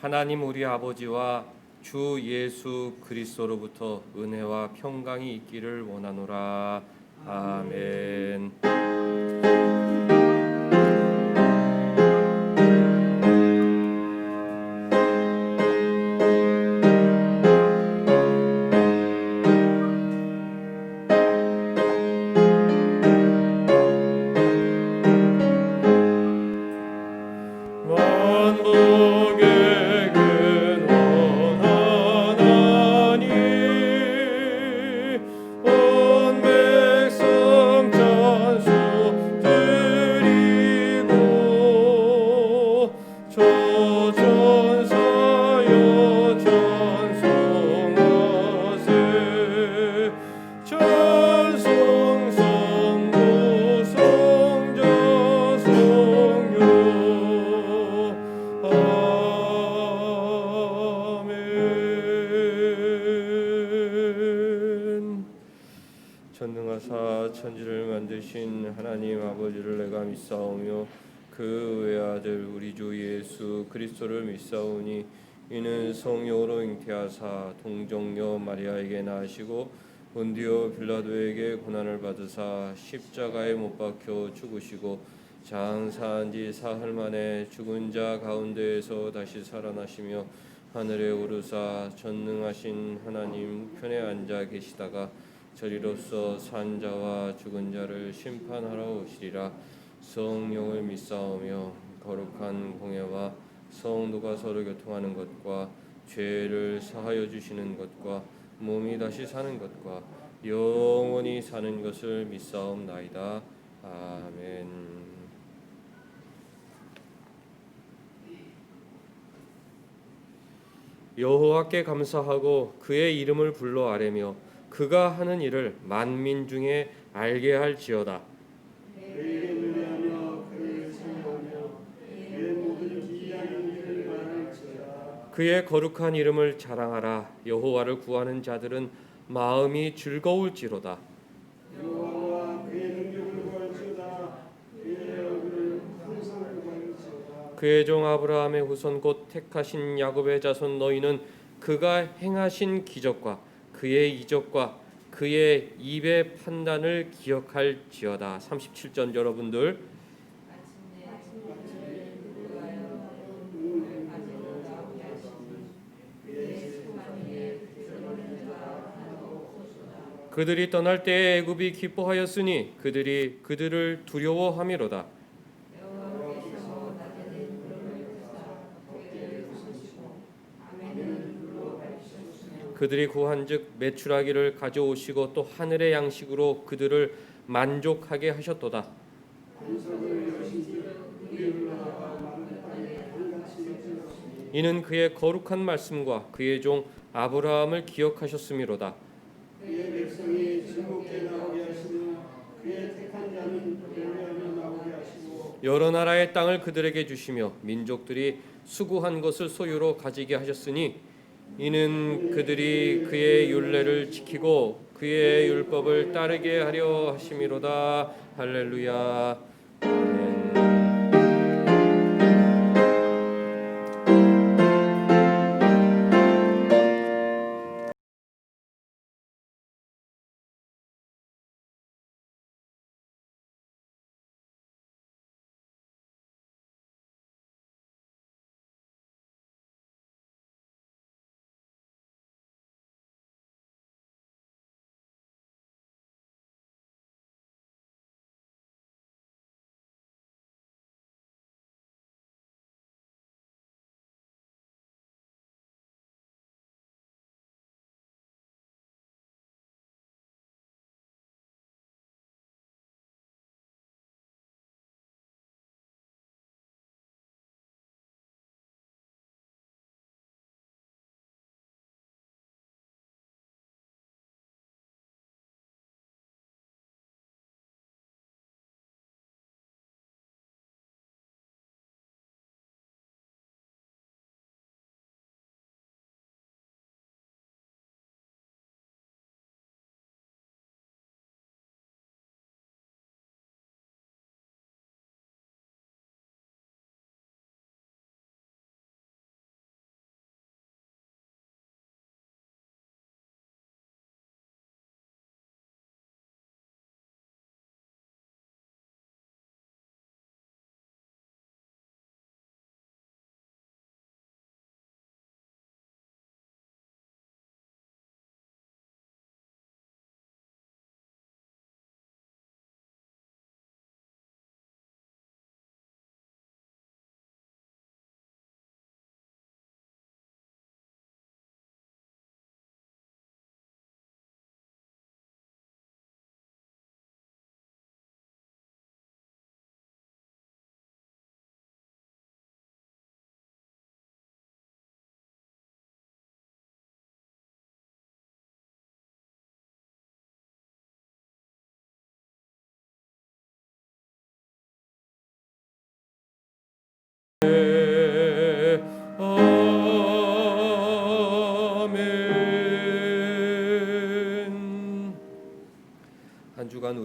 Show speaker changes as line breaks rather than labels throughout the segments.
하나님 우리 아버지와 주 예수 그리스도로부터 은혜와 평강이 있기를 원하노라. 아멘. 전능하사 천지를 만드신 하나님 아버지를 내가 믿사오며 그 외아들 우리 주 예수 그리스도를 믿사오니 이는 성령으로 잉태하사 동정녀 마리아에게 나시고 본디오 빌라도에게 고난을 받으사 십자가에 못 박혀 죽으시고 장사한 지 사흘 만에 죽은 자 가운데에서 다시 살아나시며 하늘에 오르사 전능하신 하나님 우편에 앉아 계시다가 저리로서 산 자와 죽은 자를 심판하러 오시리라. 성령을 믿사오며 거룩한 공예와 성도가 서로 교통하는 것과 죄를 사하여 주시는 것과 몸이 다시 사는 것과 영원히 사는 것을 믿사옵나이다. 아멘. 여호와께 감사하고 그의 이름을 불러 아뢰며 그가 하는 일을 만민 중에 알게 할지어다. 그의 거룩한 이름을 자랑하라. 여호와를 구하는 자들은 마음이 즐거울지로다. 그의 종 아브라함의 후손 곧 택하신 야곱의 자손 너희는 그가 행하신 기적과 그의 이적과 그의 입의 판단을 기억할지어다. 37절 여러분들. 그들이 떠날 때에 애굽이 기뻐하였으니 그들이 그들을 두려워함이로다. 그들이 구한즉 메추라기를 가져오시고 또 하늘의 양식으로 그들을 만족하게 하셨도다. 이는 그의 거룩한 말씀과 그의 종 아브라함을 기억하셨음이로다.
그의 백성이 즐겁게 나오게 하시며 그의 택한 자는 노래하며 나오게 하시고
여러 나라의 땅을 그들에게 주시며 민족들이 수고한 것을 소유로 가지게 하셨으니 이는 그들이 그의 율례를 지키고 그의 율법을 따르게 하려 하심이로다. 할렐루야. 아멘.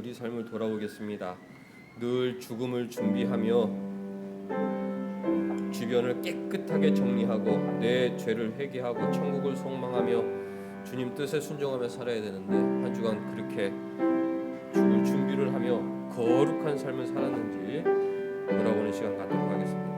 우리 삶을 돌아보겠습니다. 늘 죽음을 준비하며 주변을 깨끗하게 정리하고 내 죄를 회개하고 천국을 소망하며 주님 뜻에 순종하며 살아야 되는데 한 주간 그렇게 죽을 준비를 하며 거룩한 삶을 살았는지 돌아보는 시간 갖도록 하겠습니다.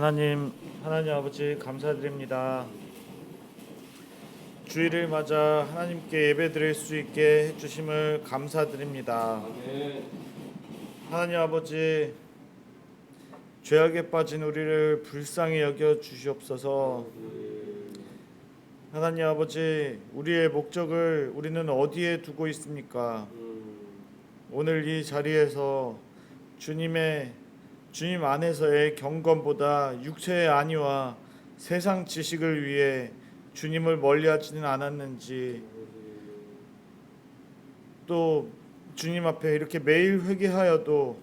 하나님 아버지 감사드립니다. 주일을 맞아 하나님께 예배드릴 수 있게 해주심을 감사드립니다. 하나님 아버지, 죄악에 빠진 우리를 불쌍히 여겨 주시옵소서. 하나님 아버지, 우리의 목적을 우리는 어디에 두고 있습니까? 오늘 이 자리에서 주님 안에서의 경건보다 육체의 안위와 세상 지식을 위해 주님을 멀리하지는 않았는지, 또 주님 앞에 이렇게 매일 회개하여도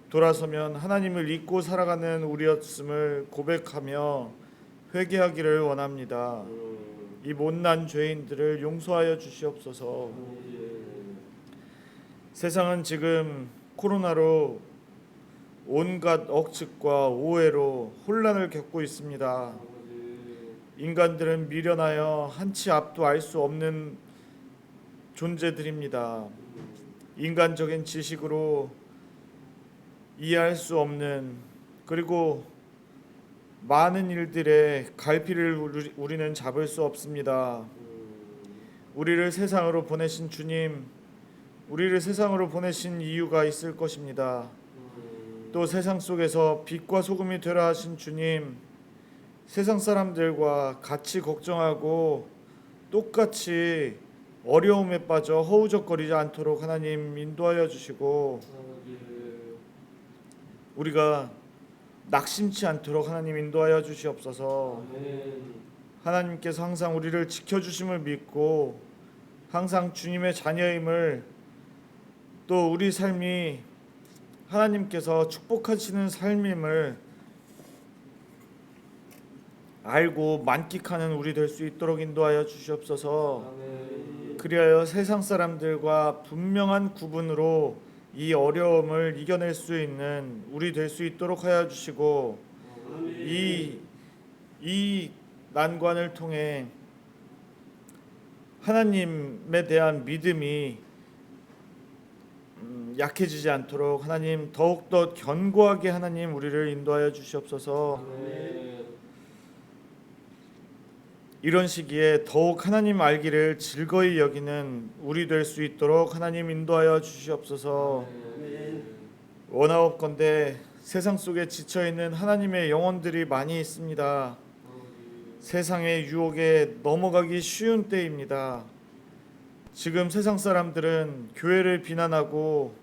돌아서면 하나님을 잊고 살아가는 우리였음을 고백하며 회개하기를 원합니다. 이 못난 죄인들을 용서하여 주시옵소서. 세상은 지금 코로나로 온갖 억측과 오해로 혼란을 겪고 있습니다. 인간들은 미련하여 한치 앞도 알 수 없는 존재들입니다. 인간적인 지식으로 이해할 수 없는, 그리고 많은 일들의 갈피를 우리는 잡을 수 없습니다. 우리를 세상으로 보내신 주님, 우리를 세상으로 보내신 이유가 있을 것입니다. 또 세상 속에서 빛과 소금이 되라 하신 주님, 세상 사람들과 같이 걱정하고 똑같이 어려움에 빠져 허우적거리지 않도록 하나님 인도하여 주시고, 우리가 낙심치 않도록 하나님 인도하여 주시옵소서. 하나님께서 항상 우리를 지켜주심을 믿고 항상 주님의 자녀임을, 또 우리 삶이 하나님께서 축복하시는 삶임을 알고 만끽하는 우리 될 수 있도록 인도하여 주시옵소서. 그리하여 세상 사람들과 분명한 구분으로 이 어려움을 이겨낼 수 있는 우리 될 수 있도록 하여 주시고, 이 난관을 통해 하나님에 대한 믿음이 약해지지 않도록 하나님 더욱더 견고하게 하나님 우리를 인도하여 주시옵소서. 이런 시기에 더욱 하나님 알기를 즐거이 여기는 우리 될 수 있도록 하나님 인도하여 주시옵소서. 원하옵건대 세상 속에 지쳐있는 하나님의 영혼들이 많이 있습니다. 세상의 유혹에 넘어가기 쉬운 때입니다. 지금 세상 사람들은 교회를 비난하고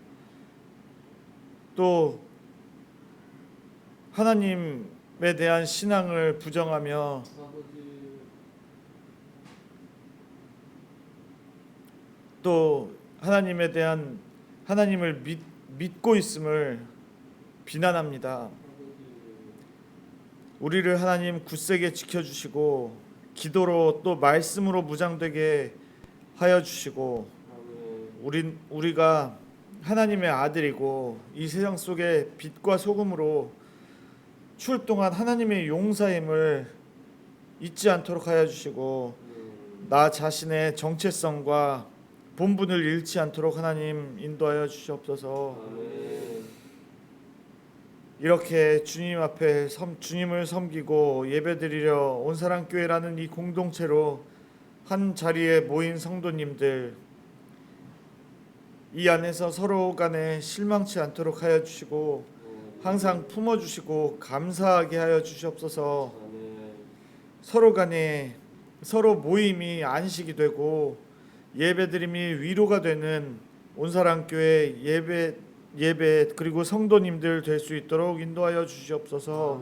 또 하나님에 대한 신앙을 부정하며 또 하나님에 대한 하나님을 믿고 있음을 비난합니다. 우리를 하나님 굳세게 지켜주시고 기도로 또 말씀으로 무장되게 하여 주시고, 우리가 하나님의 아들이고 이 세상 속에 빛과 소금으로 출동한 하나님의 용사임을 잊지 않도록 하여 주시고, 나 자신의 정체성과 본분을 잃지 않도록 하나님 인도하여 주시옵소서. 이렇게 주님 앞에 주님을 섬기고 예배드리려 온사랑교회라는 이 공동체로 한 자리에 모인 성도님들, 이 안에서 서로 간에 실망치 않도록 하여 주시고 항상 품어주시고 감사하게 하여 주시옵소서. 서로 간에 서로 모임이 안식이 되고 예배드림이 위로가 되는 온사랑교회 예배 그리고 성도님들 될 수 있도록 인도하여 주시옵소서.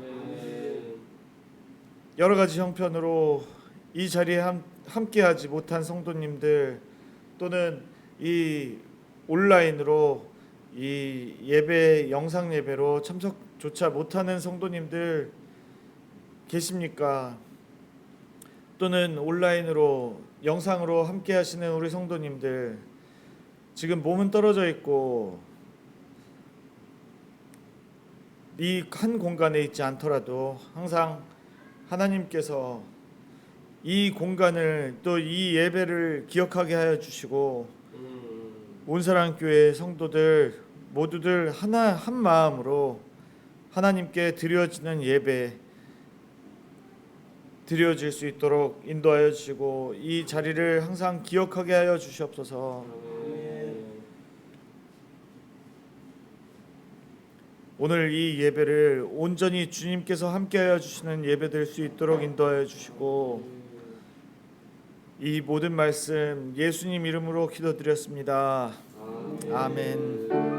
여러 가지 형편으로 이 자리에 함께하지 못한 성도님들 또는 이 온라인으로 이 예배 영상 예배로 참석조차 못하는 성도님들 계십니까? 또는 온라인으로 영상으로 함께하시는 우리 성도님들, 지금 몸은 떨어져 있고 이 한 공간에 있지 않더라도 항상 하나님께서 이 공간을 또 이 예배를 기억하게 하여 주시고 온사랑교회 성도들 모두들 한 마음으로 하나님께 드려지는 예배 드려질 수 있도록 인도하여 주시고 이 자리를 항상 기억하게 하여 주시옵소서. 오늘 이 예배를 온전히 주님께서 함께하여 주시는 예배 될 수 있도록 인도하여 주시고 이 모든 말씀 예수님 이름으로 기도드렸습니다. 아멘.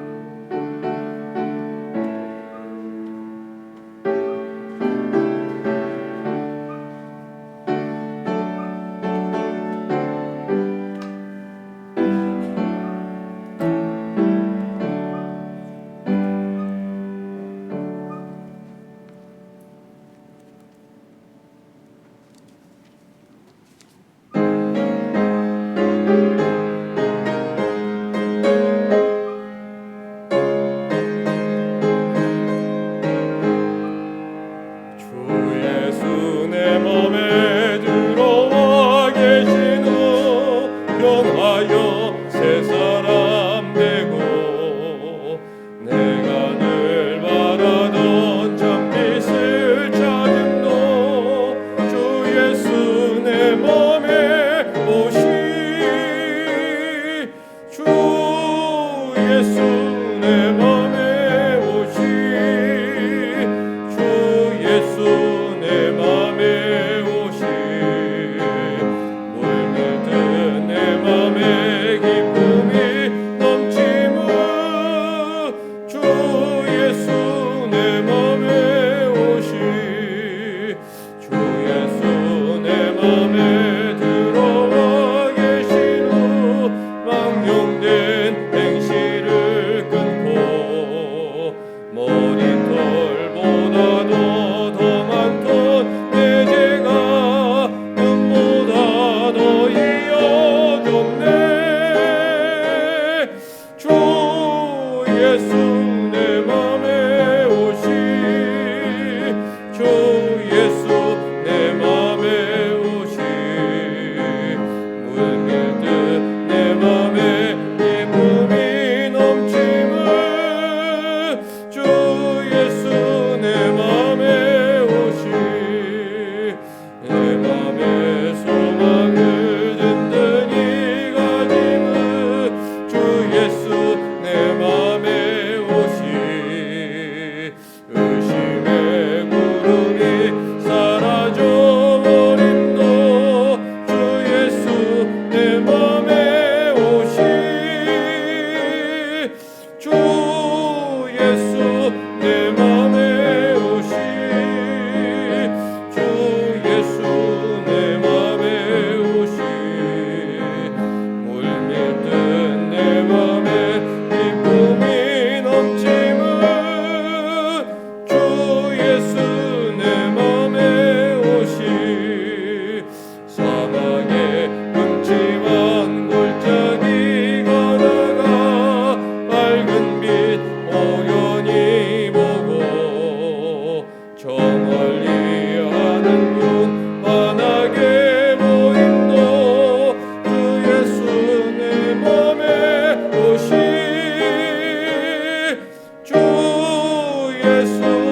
예수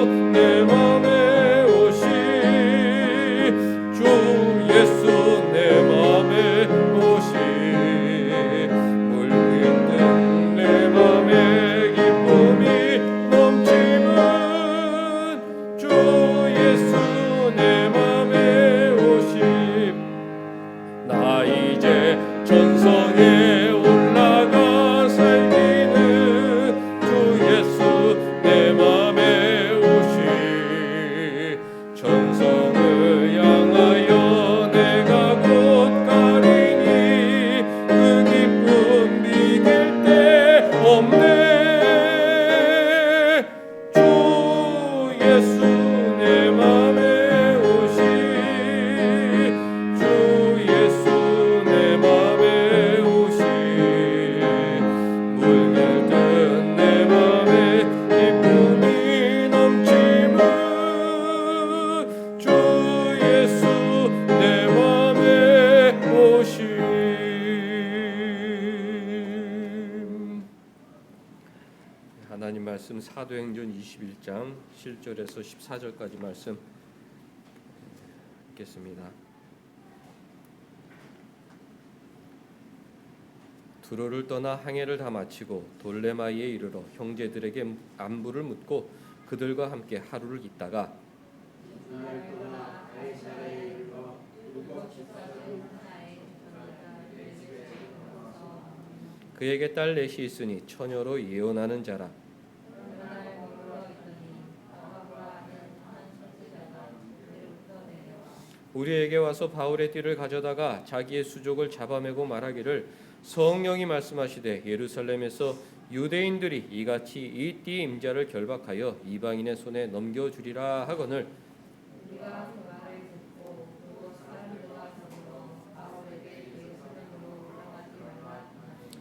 하나님 말씀 사도행전 21장 7절에서 14절까지 말씀 읽겠습니다. 두로를 떠나 항해를 다 마치고 돌레마이에 이르러 형제들에게 안부를 묻고 그들과 함께 하루를 있다가 그에게 딸 넷이 있으니 처녀로 예언하는 자라. 우리에게 와서 바울의 띠를 가져다가 자기의 수족을 잡아매고 말하기를 성령이 말씀하시되 예루살렘에서 유대인들이 이같이 이 띠 임자를 결박하여 이방인의 손에 넘겨주리라 하거늘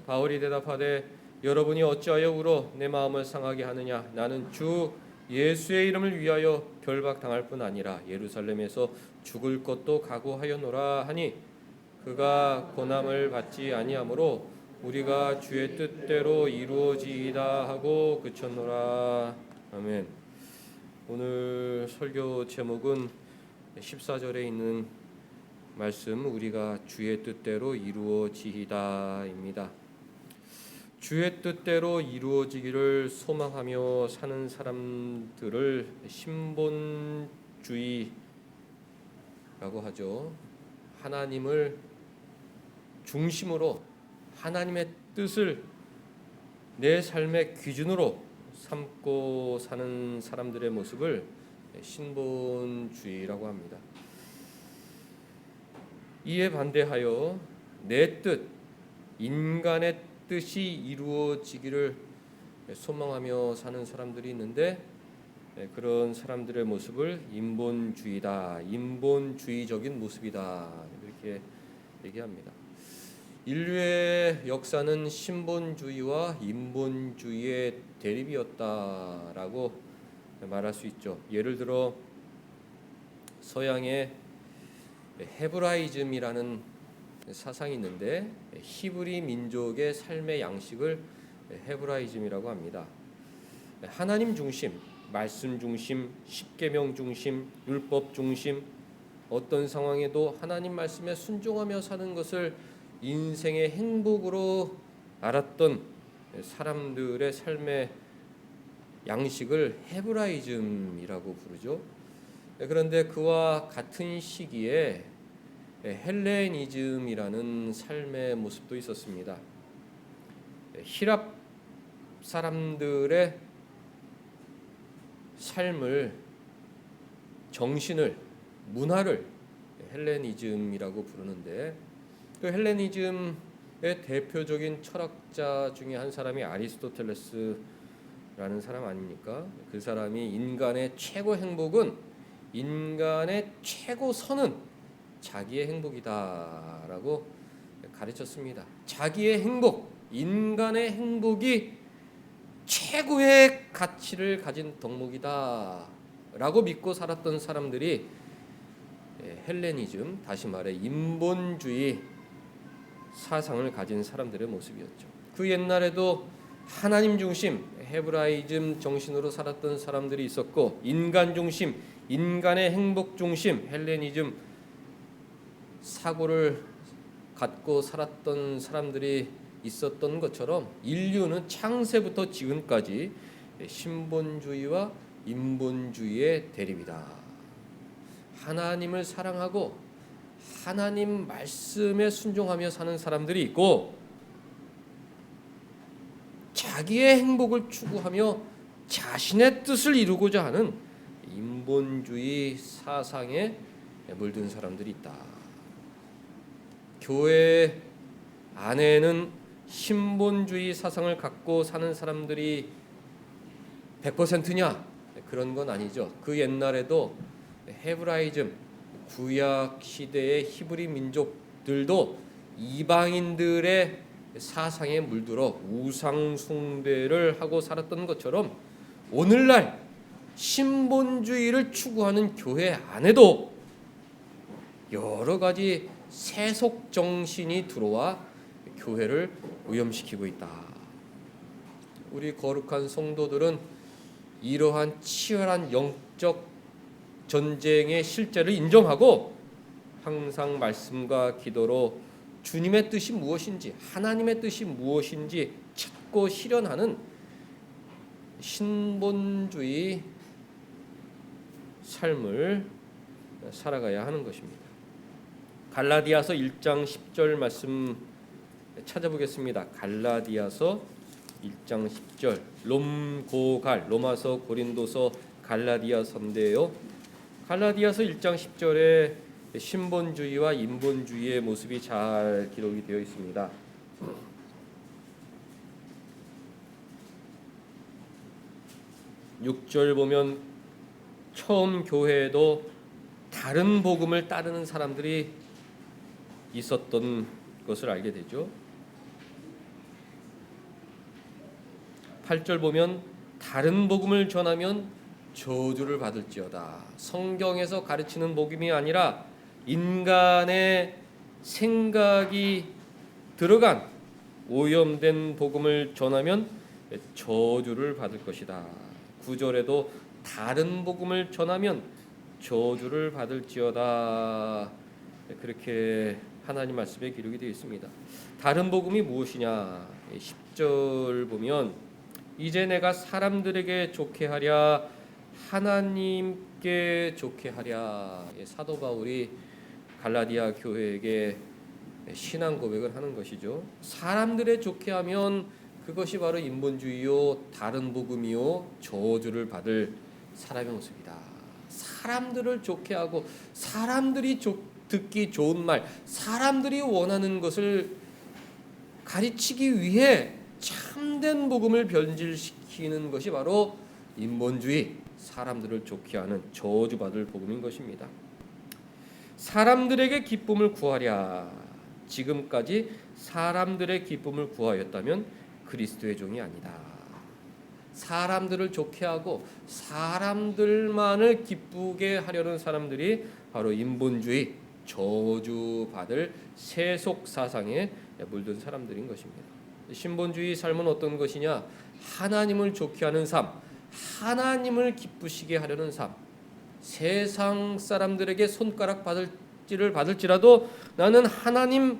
바울이 대답하되 여러분이 어찌하여 울어 내 마음을 상하게 하느냐. 나는 주 예수의 이름을 위하여 결박당할 뿐 아니라 예루살렘에서 죽을 것도 각오하였노라 하니 그가 고난을 받지 아니하므로 우리가 주의 뜻대로 이루어지이다 하고 그쳤노라. 아멘. 오늘 설교 제목은 14절에 있는 말씀 우리가 주의 뜻대로 이루어지이다입니다. 주의 뜻대로 이루어지기를 소망하며 사는 사람들을 신본주의라고 하죠. 하나님을 중심으로 하나님의 뜻을 내 삶의 기준으로 삼고 사는 사람들의 모습을 신본주의라고 합니다. 이에 반대하여 내 뜻, 인간의 뜻이 이루어지기를 소망하며 사는 사람들이 있는데 그런 사람들의 모습을 인본주의다, 인본주의적인 모습이다 이렇게 얘기합니다. 인류의 역사는 신본주의와 인본주의의 대립이었다라고 말할 수 있죠. 예를 들어 서양의 헤브라이즘이라는 사상이 있는데 히브리 민족의 삶의 양식을 헤브라이즘이라고 합니다. 하나님 중심, 말씀 중심, 십계명 중심, 율법 중심, 어떤 상황에도 하나님 말씀에 순종하며 사는 것을 인생의 행복으로 알았던 사람들의 삶의 양식을 헤브라이즘이라고 부르죠. 그런데 그와 같은 시기에 헬레니즘이라는 삶의 모습도 있었습니다. 히랍 사람들의 삶을, 정신을, 문화를 헬레니즘이라고 부르는데 그 헬레니즘의 대표적인 철학자 중에 한 사람이 아리스토텔레스라는 사람 아닙니까? 그 사람이 인간의 최고 행복은, 인간의 최고 선은 자기의 행복이다라고 가르쳤습니다. 자기의 행복, 인간의 행복이 최고의 가치를 가진 덕목이다라고 믿고 살았던 사람들이 헬레니즘, 다시 말해 인본주의 사상을 가진 사람들의 모습이었죠. 그 옛날에도 하나님 중심, 헤브라이즘 정신으로 살았던 사람들이 있었고, 인간 중심, 인간의 행복 중심, 헬레니즘 사고를 갖고 살았던 사람들이 있었던 것처럼 인류는 창세부터 지금까지 신본주의와 인본주의의 대립이다. 하나님을 사랑하고 하나님 말씀에 순종하며 사는 사람들이 있고, 자기의 행복을 추구하며 자신의 뜻을 이루고자 하는 인본주의 사상에 물든 사람들이 있다. 교회 안에는 신본주의 사상을 갖고 사는 사람들이 100%냐? 그런 건 아니죠. 그 옛날에도 헤브라이즘, 구약 시대의 히브리 민족들도 이방인들의 사상에 물들어 우상 숭배를 하고 살았던 것처럼 오늘날 신본주의를 추구하는 교회 안에도 여러 가지 세속 정신이 들어와 교회를 오염시키고 있다. 우리 거룩한 성도들은 이러한 치열한 영적 전쟁의 실제를 인정하고 항상 말씀과 기도로 주님의 뜻이 무엇인지, 하나님의 뜻이 무엇인지 찾고 실현하는 신본주의 삶을 살아가야 하는 것입니다. 갈라디아서 1장 10절 말씀 찾아보겠습니다. 갈라디아서 1장 10절, 롬고갈, 로마서, 고린도서, 갈라디아서인데요. 갈라디아서 1장 10절에 신본주의와 인본주의의 모습이 잘 기록이 되어 있습니다. 6절 보면 처음 교회에도 다른 복음을 따르는 사람들이 있었던 것을 알게 되죠. 8절 보면 다른 복음을 전하면 저주를 받을지어다. 성경에서 가르치는 복음이 아니라 인간의 생각이 들어간 오염된 복음을 전하면 저주를 받을 것이다. 9절에도 다른 복음을 전하면 저주를 받을지어다. 그렇게 하나님 말씀에 기록이 되어 있습니다. 다른 복음이 무엇이냐? 10절 보면 이제 내가 사람들에게 좋게 하랴 하나님께 좋게 하랴. 사도 바울이 갈라디아 교회에게 신앙 고백을 하는 것이죠. 사람들의 좋게 하면 그것이 바로 인본주의요, 다른 복음이요, 저주를 받을 사람의 모습이다. 사람들을 좋게 하고 사람들이 듣기 좋은 말, 사람들이 원하는 것을 가르치기 위해 참된 복음을 변질시키는 것이 바로 인본주의, 사람들을 좋게 하는 저주받을 복음인 것입니다. 사람들에게 기쁨을 구하랴. 지금까지 사람들의 기쁨을 구하였다면 그리스도의 종이 아니다. 사람들을 좋게 하고 사람들만을 기쁘게 하려는 사람들이 바로 인본주의, 저주받을 세속 사상에 물든 사람들인 것입니다. 신본주의 삶은 어떤 것이냐? 하나님을 좋게 하는 삶, 하나님을 기쁘시게 하려는 삶. 세상 사람들에게 손가락 받을지라도 나는 하나님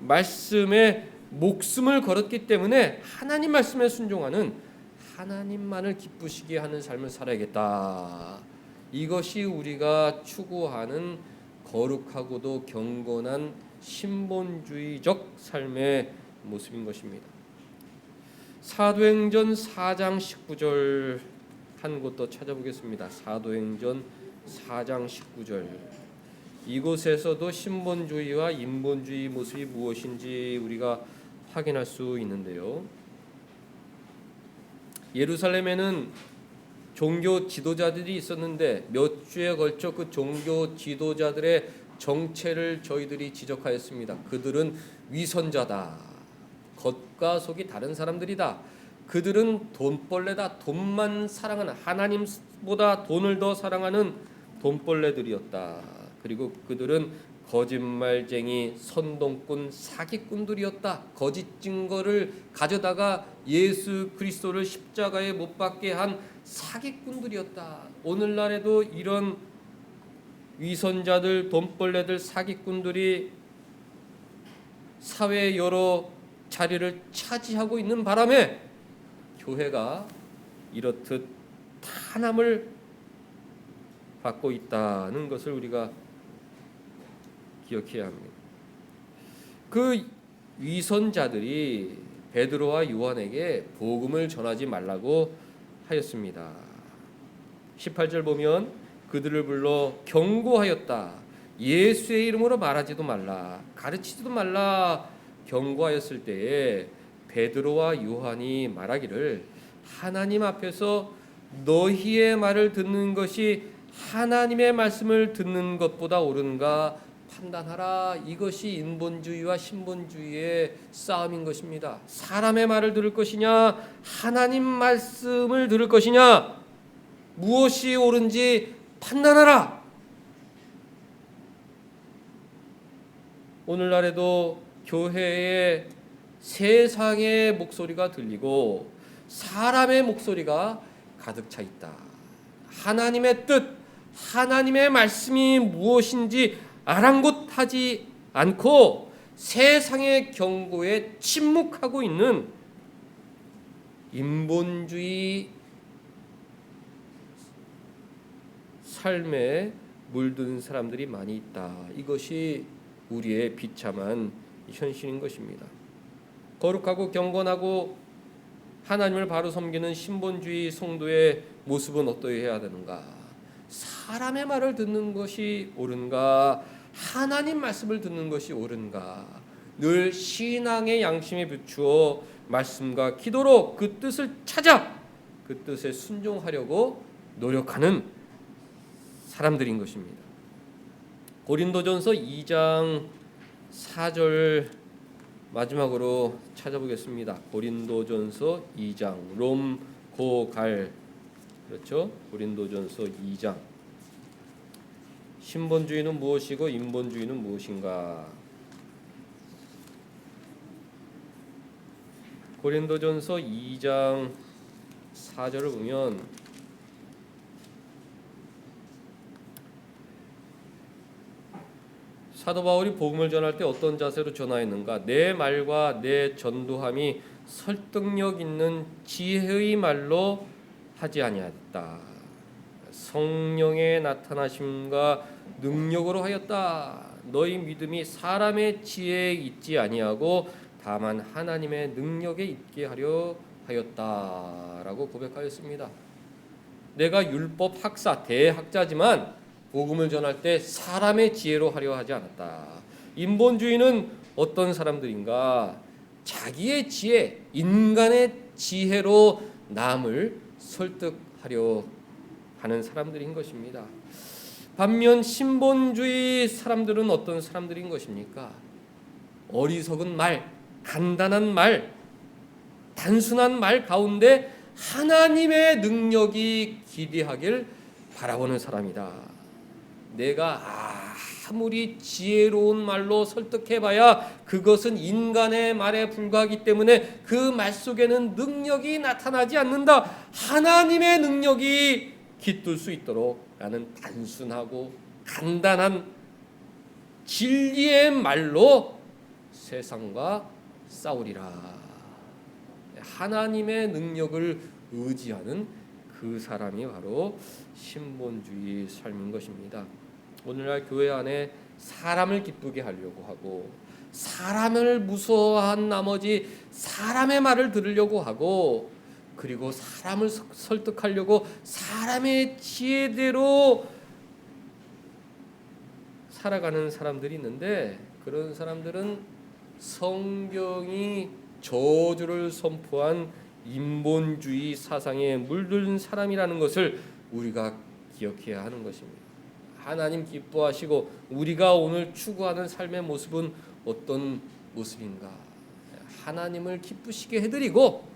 말씀에 목숨을 걸었기 때문에 하나님 말씀에 순종하는, 하나님만을 기쁘시게 하는 삶을 살아야겠다. 이것이 우리가 추구하는 거룩하고도 경건한 신본주의적 삶의 모습인 것입니다. 사도행전 4장 19절 한 곳 더 찾아보겠습니다. 사도행전 4장 19절. 이곳에서도 신본주의와 인본주의 모습이 무엇인지 우리가 확인할 수 있는데요. 예루살렘에는 종교 지도자들이 있었는데 몇 주에 걸쳐 그 종교 지도자들의 정체를 저희들이 지적하였습니다. 그들은 위선자다. 겉과 속이 다른 사람들이다. 그들은 돈벌레다. 돈만 사랑하는, 하나님보다 돈을 더 사랑하는 돈벌레들이었다. 그리고 그들은 거짓말쟁이, 선동꾼, 사기꾼들이었다. 거짓 증거를 가져다가 예수 그리스도를 십자가에 못 박게 한 사기꾼들이었다. 오늘날에도 이런 위선자들, 돈벌레들, 사기꾼들이 사회의 여러 자리를 차지하고 있는 바람에 교회가 이렇듯 탄압을 받고 있다는 것을 우리가 기억해야 합니다. 그 위선자들이 베드로와 요한에게 복음을 전하지 말라고 하였습니다. 18절 보면 그들을 불러 경고하였다. 예수의 이름으로 말하지도 말라, 가르치지도 말라 경고하였을 때에 베드로와 요한이 말하기를 하나님 앞에서 너희의 말을 듣는 것이 하나님의 말씀을 듣는 것보다 옳은가 판단하라. 이것이 인본주의와 신본주의의 싸움인 것입니다. 사람의 말을 들을 것이냐, 하나님 말씀을 들을 것이냐, 무엇이 옳은지 판단하라. 오늘날에도 교회에 세상의 목소리가 들리고 사람의 목소리가 가득 차 있다. 하나님의 뜻, 하나님의 말씀이 무엇인지 아랑곳하지 않고 세상의 경고에 침묵하고 있는 인본주의 삶에 물든 사람들이 많이 있다. 이것이 우리의 비참한 현실인 것입니다. 거룩하고 경건하고 하나님을 바로 섬기는 신본주의 성도의 모습은 어떠해야 되는가? 사람의 말을 듣는 것이 옳은가? 하나님 말씀을 듣는 것이 옳은가? 늘 신앙의 양심에 비추어 말씀과 기도로 그 뜻을 찾아 그 뜻에 순종하려고 노력하는 사람들인 것입니다. 고린도전서 2장 4절 마지막으로 찾아보겠습니다. 고린도전서 2장 롬고갈 그렇죠? 고린도전서 2장 신본주의는 무엇이고 인본주의는 무엇인가? 고린도전서 2장 4절을 보면 사도 바울이 복음을 전할 때 어떤 자세로 전하였는가? 내 말과 내 전도함이 설득력 있는 지혜의 말로 하지 아니하였다. 성령의 나타나심과 능력으로 하였다. 너희 믿음이 사람의 지혜에 있지 아니하고 다만 하나님의 능력에 있게 하려 하였다라고 고백하였습니다. 내가 율법 학사 대학자지만 복음을 전할 때 사람의 지혜로 하려 하지 않았다. 인본주의는 어떤 사람들인가? 자기의 지혜, 인간의 지혜로 남을 설득하려 하는 사람들인 것입니다. 반면 신본주의 사람들은 어떤 사람들인 것입니까? 어리석은 말, 간단한 말, 단순한 말 가운데 하나님의 능력이 기대하길 바라보는 사람이다. 내가 아무리 지혜로운 말로 설득해봐야 그것은 인간의 말에 불과하기 때문에 그 말 속에는 능력이 나타나지 않는다. 하나님의 능력이 깃들 수 있도록 나는 단순하고 간단한 진리의 말로 세상과 싸우리라. 하나님의 능력을 의지하는 그 사람이 바로 신본주의 삶인 것입니다. 오늘날 교회 안에 사람을 기쁘게 하려고 하고 사람을 무서워한 나머지 사람의 말을 들으려고 하고 그리고 사람을 설득하려고 사람의 지혜대로 살아가는 사람들이 있는데 그런 사람들은 성경이 저주를 선포한 인본주의 사상에 물든 사람이라는 것을 우리가 기억해야 하는 것입니다. 하나님 기뻐하시고 우리가 오늘 추구하는 삶의 모습은 어떤 모습인가? 하나님을 기쁘시게 해드리고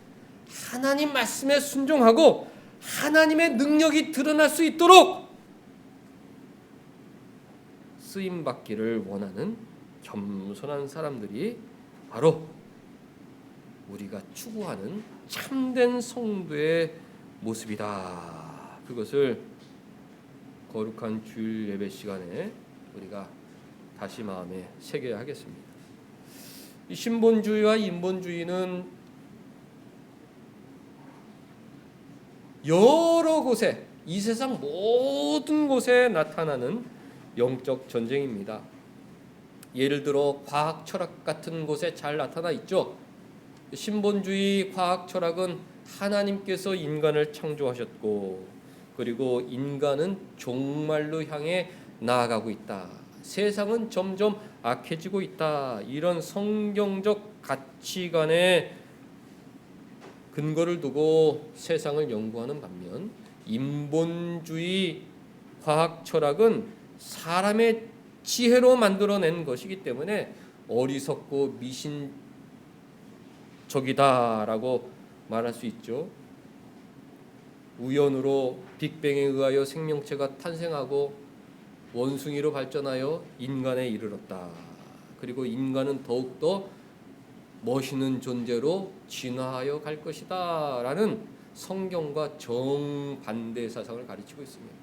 하나님 말씀에 순종하고 하나님의 능력이 드러날 수 있도록 쓰임받기를 원하는 겸손한 사람들이 바로 우리가 추구하는 참된 성도의 모습이다. 그것을 거룩한 주일 예배 시간에 우리가 다시 마음에 새겨야 하겠습니다. 이 신본주의와 인본주의는 여러 곳에 이 세상 모든 곳에 나타나는 영적 전쟁입니다. 예를 들어 과학 철학 같은 곳에 잘 나타나 있죠. 신본주의 과학 철학은 하나님께서 인간을 창조하셨고 그리고 인간은 종말로 향해 나아가고 있다. 세상은 점점 악해지고 있다. 이런 성경적 가치관에 근거를 두고 세상을 연구하는 반면 인본주의 과학 철학은 사람의 지혜로 만들어낸 것이기 때문에 어리석고 미신적이다라고 말할 수 있죠. 우연으로 빅뱅에 의하여 생명체가 탄생하고 원숭이로 발전하여 인간에 이르렀다. 그리고 인간은 더욱더 멋있는 존재로 진화하여 갈 것이다 라는 성경과 정반대의 사상을 가르치고 있습니다.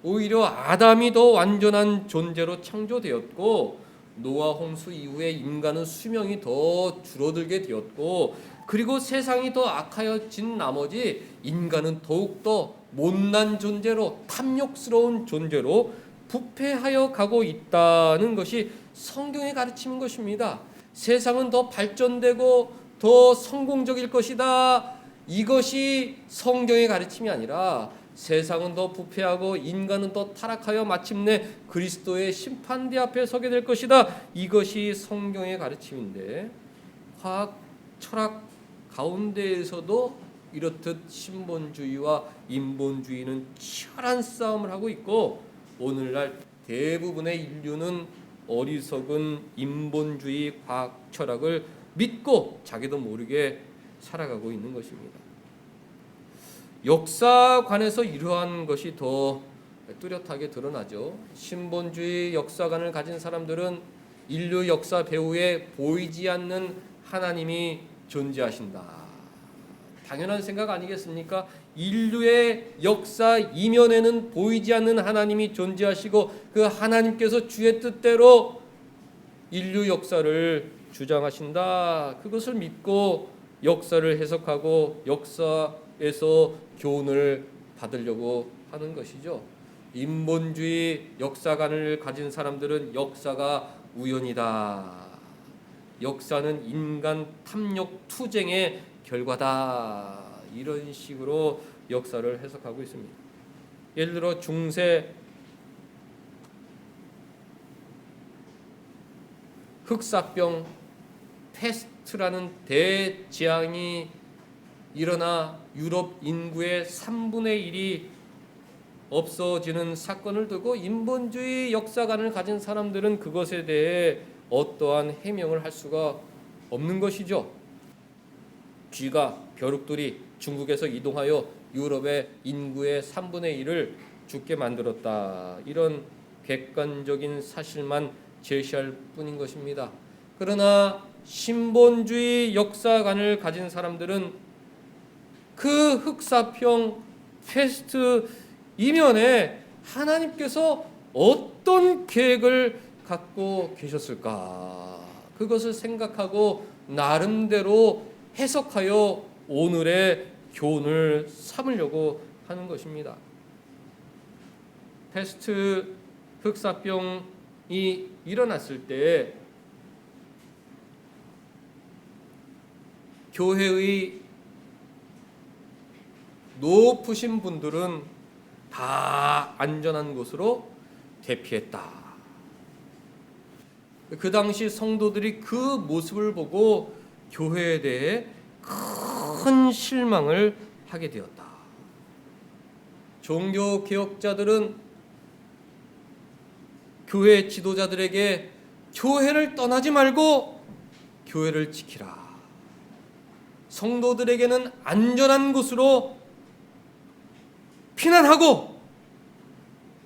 오히려 아담이 더 완전한 존재로 창조되었고 노아 홍수 이후에 인간은 수명이 더 줄어들게 되었고 그리고 세상이 더 악하여진 나머지 인간은 더욱더 못난 존재로 탐욕스러운 존재로 부패하여 가고 있다는 것이 성경의 가르침인 것입니다. 세상은 더 발전되고 더 성공적일 것이다. 이것이 성경의 가르침이 아니라 세상은 더 부패하고 인간은 더 타락하여 마침내 그리스도의 심판대 앞에 서게 될 것이다. 이것이 성경의 가르침인데 과학, 철학 가운데에서도 이렇듯 신본주의와 인본주의는 치열한 싸움을 하고 있고 오늘날 대부분의 인류는 어리석은 인본주의 과학 철학을 믿고 자기도 모르게 살아가고 있는 것입니다. 역사관에서 이러한 것이 더 뚜렷하게 드러나죠. 신본주의 역사관을 가진 사람들은 인류 역사 배후에 보이지 않는 하나님이 존재하신다. 당연한 생각 아니겠습니까? 인류의 역사 이면에는 보이지 않는 하나님이 존재하시고 그 하나님께서 주의 뜻대로 인류 역사를 주장하신다. 그것을 믿고 역사를 해석하고 역사에서 교훈을 받으려고 하는 것이죠. 인본주의 역사관을 가진 사람들은 역사가 우연이다. 역사는 인간 탐욕 투쟁의 결과다. 이런 식으로 역사를 해석하고 있습니다. 예를 들어 중세 흑사병 페스트라는 대재앙이 일어나 유럽 인구의 3분의 1이 없어지는 사건을 두고 인본주의 역사관을 가진 사람들은 그것에 대해 어떠한 해명을 할 수가 없는 것이죠. 쥐가 벼룩들이 중국에서 이동하여 유럽의 인구의 3분의 1을 죽게 만들었다. 이런 객관적인 사실만 제시할 뿐인 것입니다. 그러나 신본주의 역사관을 가진 사람들은 그 흑사병 페스트 이면에 하나님께서 어떤 계획을 갖고 계셨을까? 그것을 생각하고 나름대로 해석하여 오늘의 교훈을 삼으려고 하는 것입니다. 페스트 흑사병이 일어났을 때 교회의 높으신 분들은 다 안전한 곳으로 대피했다. 그 당시 성도들이 그 모습을 보고 교회에 대해 큰 실망을 하게 되었다. 종교 개혁자들은 교회 지도자들에게 교회를 떠나지 말고 교회를 지키라. 성도들에게는 안전한 곳으로 피난하고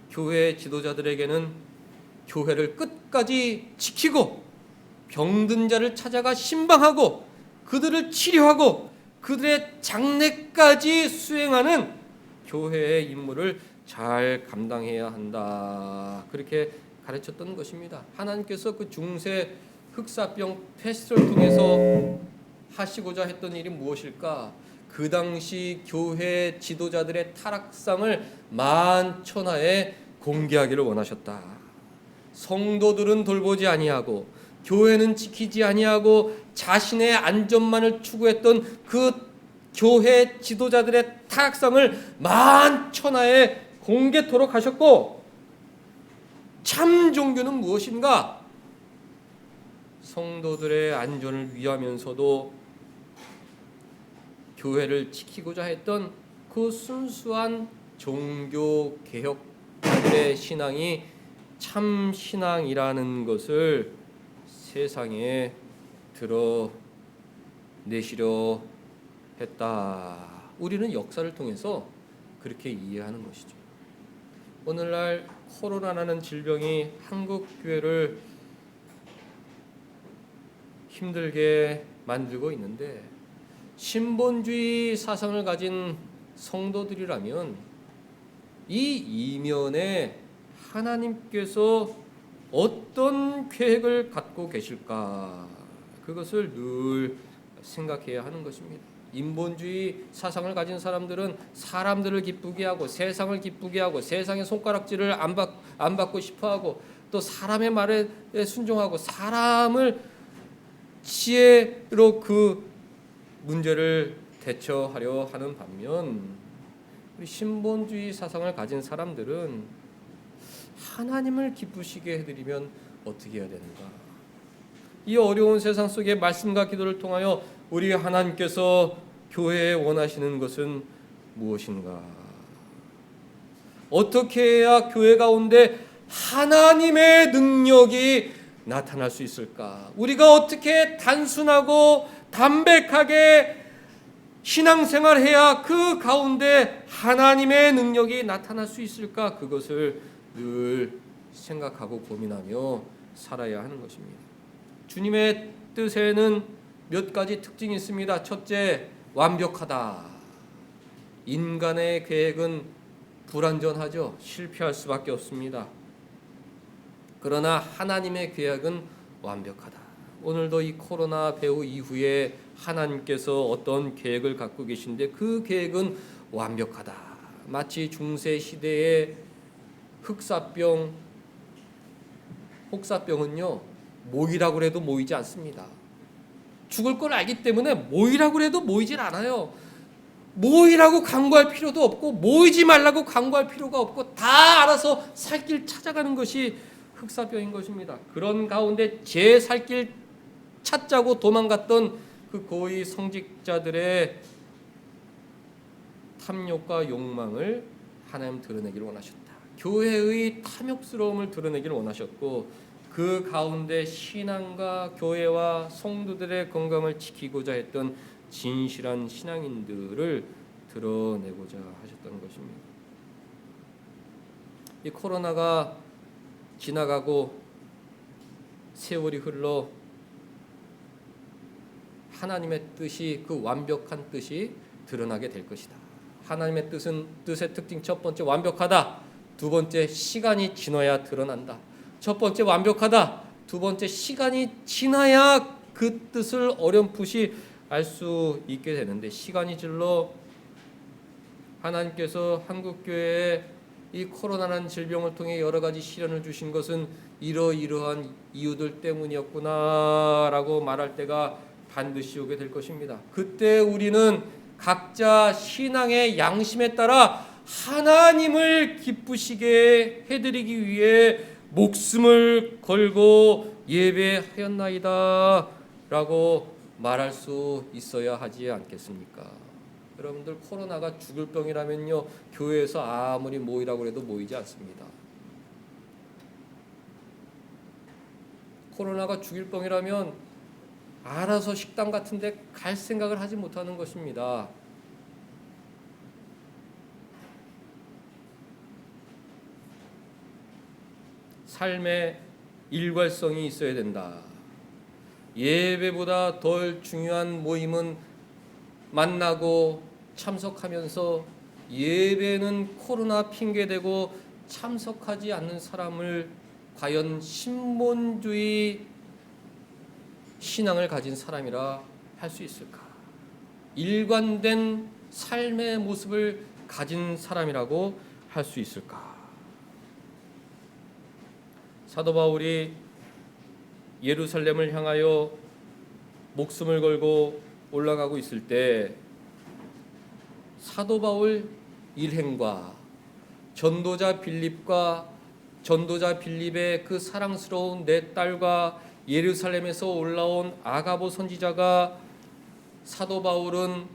교회 지도자들에게는 교회를 끝까지 지키고 병든 자를 찾아가 신방하고 그들을 치료하고 그들의 장례까지 수행하는 교회의 임무를 잘 감당해야 한다. 그렇게 가르쳤던 것입니다. 하나님께서 그 중세 흑사병 페스트를 통해서 하시고자 했던 일이 무엇일까? 그 당시 교회 지도자들의 타락상을 만천하에 공개하기를 원하셨다. 성도들은 돌보지 아니하고 교회는 지키지 아니하고 자신의 안전만을 추구했던 그 교회 지도자들의 타락상을 만천하에 공개토록 하셨고 참 종교는 무엇인가? 성도들의 안전을 위하면서도 교회를 지키고자 했던 그 순수한 종교 개혁자들의 신앙이 참 신앙이라는 것을 세상에 드러내시려 했다. 우리는 역사를 통해서 그렇게 이해하는 것이죠. 오늘날 코로나라는 질병이 한국 교회를 힘들게 만들고 있는데, 신본주의 사상을 가진 성도들이라면 이 이면에 하나님께서 어떤 계획을 갖고 계실까, 그것을 늘 생각해야 하는 것입니다. 인본주의 사상을 가진 사람들은 사람들을 기쁘게 하고 세상을 기쁘게 하고 세상의 손가락질을 안 받고 싶어하고 또 사람의 말에 순종하고 사람을 지혜로 그 문제를 대처하려 하는 반면, 우리 신본주의 사상을 가진 사람들은 하나님을 기쁘시게 해드리면 어떻게 해야 되는가? 이 어려운 세상 속에 말씀과 기도를 통하여 우리 하나님께서 교회에 원하시는 것은 무엇인가? 어떻게 해야 교회 가운데 하나님의 능력이 나타날 수 있을까? 우리가 어떻게 단순하고 담백하게 신앙생활해야 그 가운데 하나님의 능력이 나타날 수 있을까? 그것을 늘 생각하고 고민하며 살아야 하는 것입니다. 주님의 뜻에는 몇 가지 특징이 있습니다. 첫째, 완벽하다. 인간의 계획은 불완전하죠. 실패할 수밖에 없습니다. 그러나 하나님의 계획은 완벽하다. 오늘도 이 코로나 배후 이후에 하나님께서 어떤 계획을 갖고 계신데 그 계획은 완벽하다. 마치 중세 시대의 혹사병은요, 모이라고 해도 모이지 않습니다. 죽을 걸 알기 때문에 모이라고 해도 모이질 않아요. 모이라고 강구할 필요도 없고 모이지 말라고 강구할 필요가 없고 다 알아서 살 길 찾아가는 것이 흑사병인 것입니다. 그런 가운데 제 살 길 찾자고 도망갔던 그 고위 성직자들의 탐욕과 욕망을 하나님 드러내기를 원하셨다. 교회의 탐욕스러움을 드러내기를 원하셨고, 그 가운데 신앙과 교회와 성도들의 건강을 지키고자 했던 진실한 신앙인들을 드러내고자 하셨던 것입니다. 이 코로나가 지나가고 세월이 흘러 하나님의 뜻이, 그 완벽한 뜻이 드러나게 될 것이다. 하나님의 뜻의 특징 첫 번째, 완벽하다. 두 번째, 시간이 지나야 드러난다. 첫 번째, 완벽하다. 두 번째, 시간이 지나야 그 뜻을 어렴풋이 알 수 있게 되는데, 시간이 질러 하나님께서 한국교회에 이 코로나라는 질병을 통해 여러 가지 시련을 주신 것은 이러이러한 이유들 때문이었구나라고 말할 때가 반드시 오게 될 것입니다. 그때 우리는 각자 신앙의 양심에 따라 하나님을 기쁘시게 해드리기 위해 목숨을 걸고 예배하였나이다 라고 말할 수 있어야 하지 않겠습니까? 여러분들, 코로나가 죽을 병이라면요, 교회에서 아무리 모이라고 해도 모이지 않습니다. 코로나가 죽일 병이라면 알아서 식당 같은 데 갈 생각을 하지 못하는 것입니다. 삶의 일관성이 있어야 된다. 예배보다 덜 중요한 모임은 만나고 참석하면서 예배는 코로나 핑계대고 참석하지 않는 사람을 과연 신본주의 신앙을 가진 사람이라 할 수 있을까? 일관된 삶의 모습을 가진 사람이라고 할 수 있을까? 사도 바울이 예루살렘을 향하여 목숨을 걸고 올라가고 있을 때 사도 바울 일행과 전도자 빌립의 그 사랑스러운 네 딸과 예루살렘에서 올라온 아가보 선지자가, 사도 바울은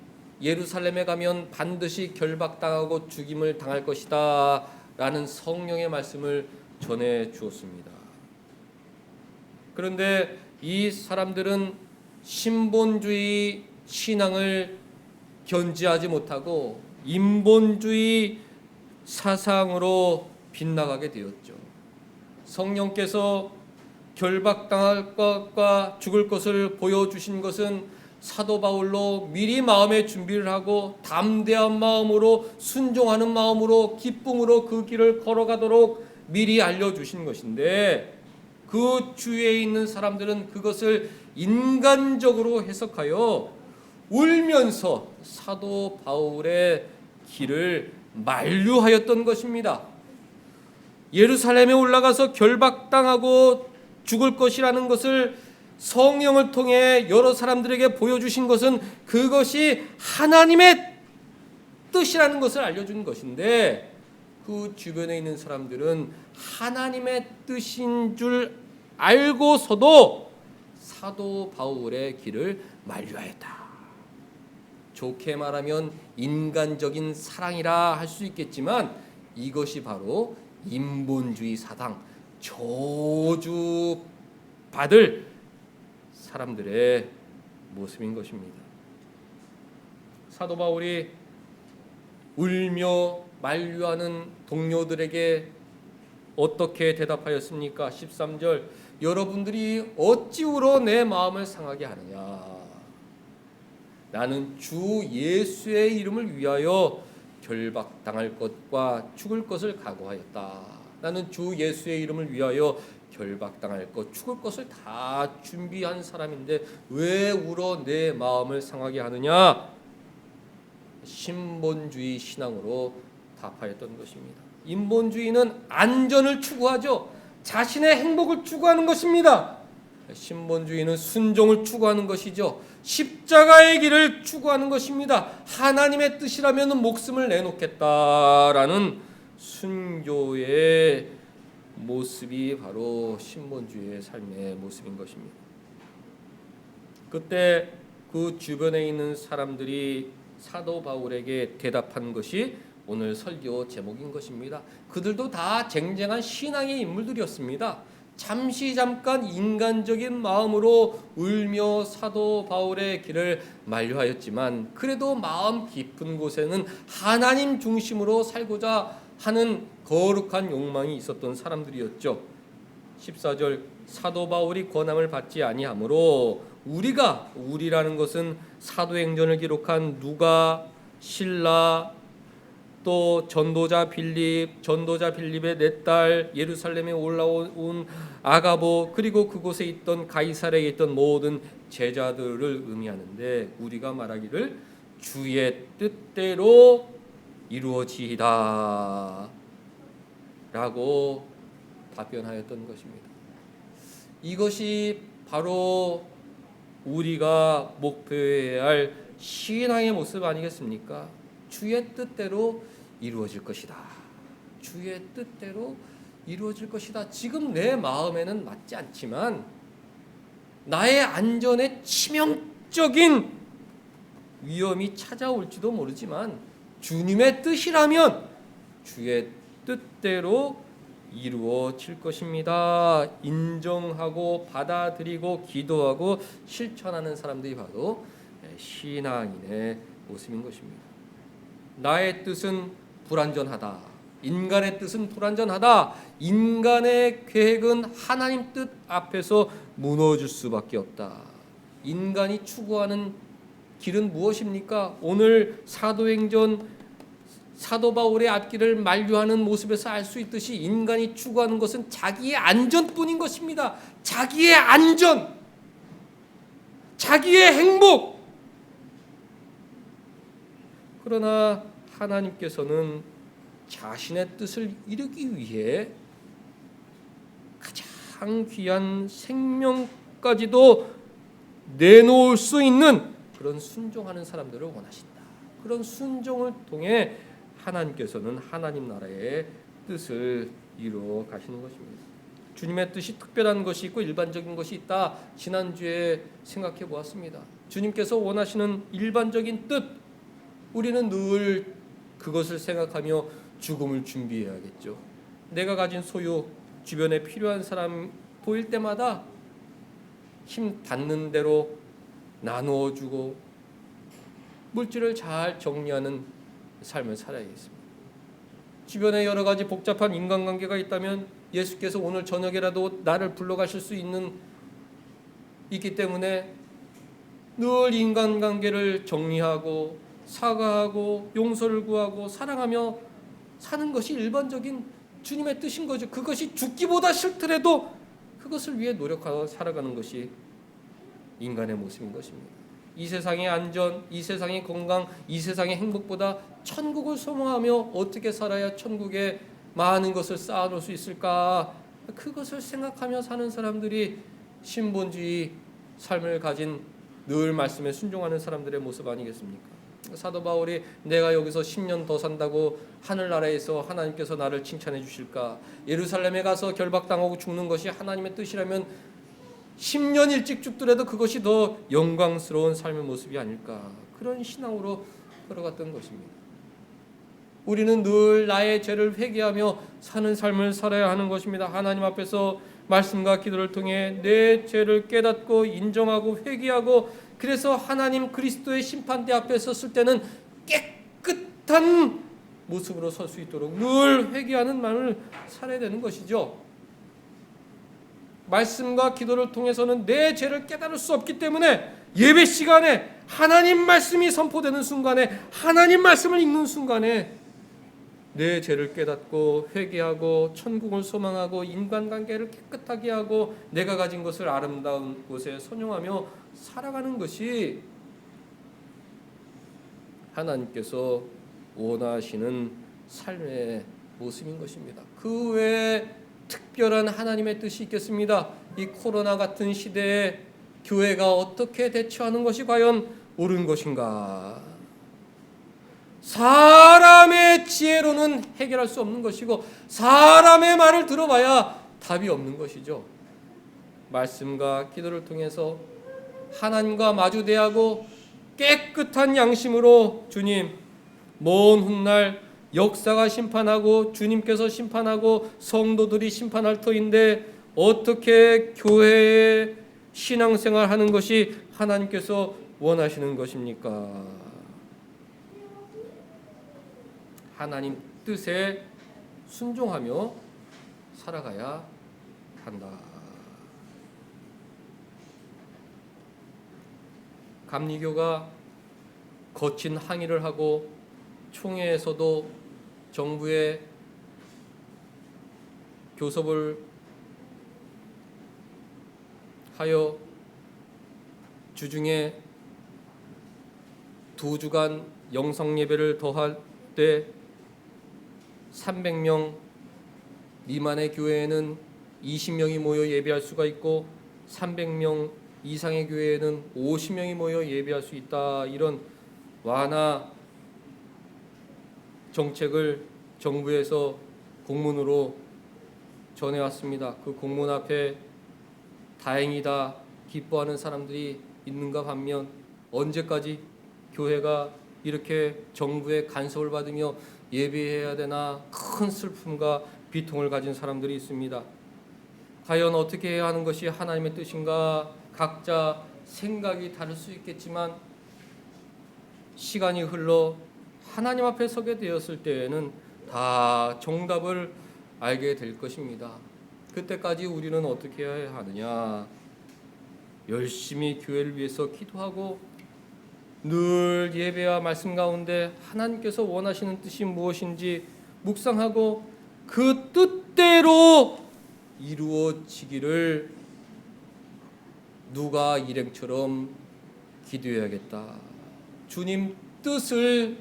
예루살렘에 가면 반드시 결박당하고 죽임을 당할 것이다 라는 성령의 말씀을 전해 주었습니다. 그런데 이 사람들은 신본주의 신앙을 견지하지 못하고 인본주의 사상으로 빗나가게 되었죠. 성령께서 결박당할 것과 죽을 것을 보여주신 것은 사도 바울로 미리 마음의 준비를 하고 담대한 마음으로 순종하는 마음으로 기쁨으로 그 길을 걸어가도록 미리 알려주신 것인데, 그 주위에 있는 사람들은 그것을 인간적으로 해석하여 울면서 사도 바울의 길을 만류하였던 것입니다. 예루살렘에 올라가서 결박당하고 죽을 것이라는 것을 성령을 통해 여러 사람들에게 보여주신 것은 그것이 하나님의 뜻이라는 것을 알려준 것인데, 그 주변에 있는 사람들은 하나님의 뜻인 줄 알고서도 사도 바울의 길을 만류하였다. 좋게 말하면 인간적인 사랑이라 할 수 있겠지만 이것이 바로 인본주의 사상, 저주받을 사람들의 모습인 것입니다. 사도 바울이 울며 만류하는 동료들에게 어떻게 대답하였습니까? 13절, 여러분들이 어찌 울어 내 마음을 상하게 하느냐. 나는 주 예수의 이름을 위하여 결박당할 것과 죽을 것을 각오하였다. 나는 주 예수의 이름을 위하여 결박당할 것, 죽을 것을 다 준비한 사람인데 왜 울어 내 마음을 상하게 하느냐? 신본주의 신앙으로 답하였던 것입니다. 인본주의는 안전을 추구하죠. 자신의 행복을 추구하는 것입니다. 신본주의는 순종을 추구하는 것이죠. 십자가의 길을 추구하는 것입니다. 하나님의 뜻이라면 목숨을 내놓겠다라는 순교의 모습이 바로 신본주의의 삶의 모습인 것입니다. 그때 그 주변에 있는 사람들이 사도 바울에게 대답한 것이 오늘 설교 제목인 것입니다. 그들도 다 쟁쟁한 신앙의 인물들이었습니다. 잠깐 인간적인 마음으로 울며 사도 바울의 길을 만류하였지만 그래도 마음 깊은 곳에는 하나님 중심으로 살고자 하는 거룩한 욕망이 있었던 사람들이었죠. 14절, 사도 바울이 권함을 받지 아니하므로 우리라는 것은 사도행전을 기록한 누가, 실라, 또 전도자 빌립의 네 딸, 예루살렘에 올라온 아가보, 그리고 그곳에 있던 가이사랴에 있던 모든 제자들을 의미하는데, 우리가 말하기를 주의 뜻대로 이루어지이다 라고 답변하였던 것입니다. 이것이 바로 우리가 목표해야 할 신앙의 모습 아니겠습니까? 주의 뜻대로 이루어질 것이다. 주의 뜻대로 이루어질 것이다. 지금 내 마음에는 맞지 않지만 나의 안전에 치명적인 위험이 찾아올지도 모르지만 주님의 뜻이라면 주의 뜻대로 이루어질 것입니다. 인정하고 받아들이고 기도하고 실천하는 사람들이 바로 신앙인의 모습인 것입니다. 나의 뜻은 불완전하다. 인간의 뜻은 불완전하다. 인간의 계획은 하나님 뜻 앞에서 무너질 수밖에 없다. 인간이 추구하는 길은 무엇입니까? 오늘 사도행전 사도 바울의 앞길을 만류하는 모습에서 알 수 있듯이 인간이 추구하는 것은 자기의 안전뿐인 것입니다. 자기의 안전, 자기의 행복. 그러나 하나님께서는 자신의 뜻을 이루기 위해 가장 귀한 생명까지도 내놓을 수 있는 그런 순종하는 사람들을 원하신다. 그런 순종을 통해 하나님께서는 하나님 나라의 뜻을 이루어 가시는 것입니다. 주님의 뜻이 특별한 것이 있고 일반적인 것이 있다. 지난주에 생각해 보았습니다. 주님께서 원하시는 일반적인 뜻, 우리는 늘 그것을 생각하며 죽음을 준비해야겠죠. 내가 가진 소유, 주변에 필요한 사람 보일 때마다 힘 닿는 대로 나누어 주고 물질을 잘 정리하는 삶을 살아야겠습니다. 주변에 여러 가지 복잡한 인간관계가 있다면 예수께서 오늘 저녁에라도 나를 불러가실 수 있기 때문에 늘 인간관계를 정리하고 사과하고 용서를 구하고 사랑하며 사는 것이 일반적인 주님의 뜻인 거죠. 그것이 죽기보다 싫더라도 그것을 위해 노력하고 살아가는 것이 인간의 모습인 것입니다. 이 세상의 안전, 이 세상의 건강, 이 세상의 행복보다 천국을 소망하며 어떻게 살아야 천국에 많은 것을 쌓아놓을 수 있을까? 그것을 생각하며 사는 사람들이 신본주의 삶을 가진 늘 말씀에 순종하는 사람들의 모습 아니겠습니까? 사도 바울이 내가 여기서 10년 더 산다고 하늘나라에서 하나님께서 나를 칭찬해 주실까? 예루살렘에 가서 결박당하고 죽는 것이 하나님의 뜻이라면 10년 일찍 죽더라도 그것이 더 영광스러운 삶의 모습이 아닐까? 그런 신앙으로 걸어갔던 것입니다. 우리는 늘 나의 죄를 회개하며 사는 삶을 살아야 하는 것입니다. 하나님 앞에서 말씀과 기도를 통해 내 죄를 깨닫고 인정하고 회개하고, 그래서 하나님 그리스도의 심판대 앞에 섰을 때는 깨끗한 모습으로 설 수 있도록 늘 회개하는 마음을 살아야 되는 것이죠. 말씀과 기도를 통해서는 내 죄를 깨달을 수 없기 때문에 예배 시간에 하나님 말씀이 선포되는 순간에, 하나님 말씀을 읽는 순간에 내 죄를 깨닫고 회개하고 천국을 소망하고 인간관계를 깨끗하게 하고 내가 가진 것을 아름다운 곳에 선용하며 살아가는 것이 하나님께서 원하시는 삶의 모습인 것입니다. 그 외에 특별한 하나님의 뜻이 있겠습니다. 이 코로나 같은 시대에 교회가 어떻게 대처하는 것이 과연 옳은 것인가? 사람의 지혜로는 해결할 수 없는 것이고 사람의 말을 들어봐야 답이 없는 것이죠. 말씀과 기도를 통해서 하나님과 마주대하고 깨끗한 양심으로 주님, 먼 훗날 역사가 심판하고 주님께서 심판하고 성도들이 심판할 터인데 어떻게 교회의 신앙생활 하는 것이 하나님께서 원하시는 것입니까? 하나님 뜻에 순종하며 살아가야 한다. 감리교가 거친 항의를 하고 총회에서도 정부에 교섭을 하여 주중에 2주간 영성 예배를 더할 때 300명 미만의 교회에는 20명이 모여 예배할 수가 있고 300명 이상의 교회에는 50명이 모여 예배할 수 있다. 이런 완화 정책을 정부에서 공문으로 전해왔습니다. 그 공문 앞에 다행이다, 기뻐하는 사람들이 있는가 반면 언제까지 교회가 이렇게 정부의 간섭을 받으며 예배해야 되나 큰 슬픔과 비통을 가진 사람들이 있습니다. 과연 어떻게 해야 하는 것이 하나님의 뜻인가? 각자 생각이 다를 수 있겠지만 시간이 흘러 하나님 앞에 서게 되었을 때에는 다 정답을 알게 될 것입니다. 그때까지 우리는 어떻게 해야 하느냐? 열심히 교회를 위해서 기도하고 늘 예배와 말씀 가운데 하나님께서 원하시는 뜻이 무엇인지 묵상하고 그 뜻대로 이루어지기를 누가 일행처럼 기도해야겠다. 주님 뜻을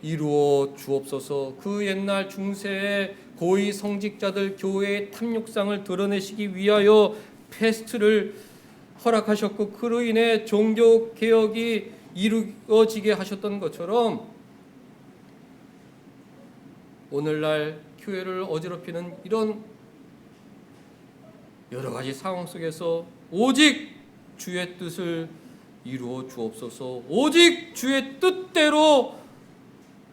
이루어 주옵소서. 그 옛날 중세의 고위 성직자들 교회의 탐욕상을 드러내시기 위하여 패스트를 허락하셨고 그로 인해 종교 개혁이 이루어지게 하셨던 것처럼 오늘날 교회를 어지럽히는 이런 여러 가지 상황 속에서 오직 주의 뜻을 이루어 주옵소서. 오직 주의 뜻대로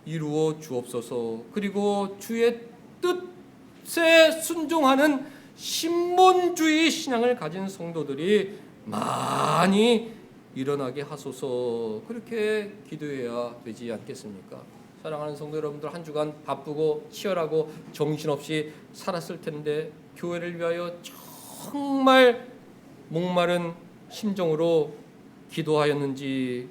이루어 주옵소서. 그리고 주의 뜻에 순종하는 신본주의 신앙을 가진 성도들이 많이 일어나게 하소서. 그렇게 기도해야 되지 않겠습니까? 사랑하는 성도 여러분들, 한 주간 바쁘고 치열하고 정신없이 살았을 텐데 교회를 위하여 정말 목마른 심정으로 기도하였는지,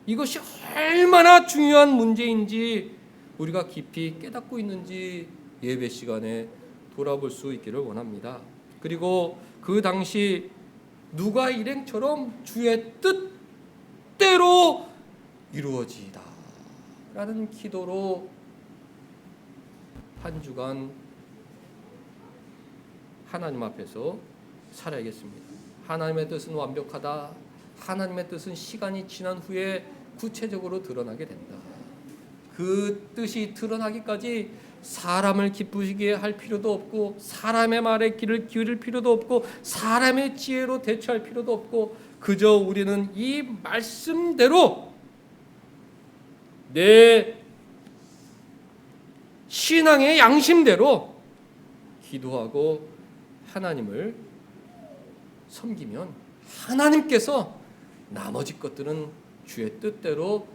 이것이 얼마나 중요한 문제인지 우리가 깊이 깨닫고 있는지 예배 시간에 돌아볼 수 있기를 원합니다. 그리고 그 당시 누가 일행처럼 주의 뜻대로 이루어지이다 라는 기도로 한 주간 하나님 앞에서 살아야겠습니다. 하나님의 뜻은 완벽하다. 하나님의 뜻은 시간이 지난 후에 구체적으로 드러나게 된다. 그 뜻이 드러나기까지 사람을 기쁘시게 할 필요도 없고, 사람의 말에 귀를 기울일 필요도 없고, 사람의 지혜로 대처할 필요도 없고, 그저 우리는 이 말씀대로 내 신앙의 양심대로 기도하고 하나님을 섬기면 하나님께서 나머지 것들은 주의 뜻대로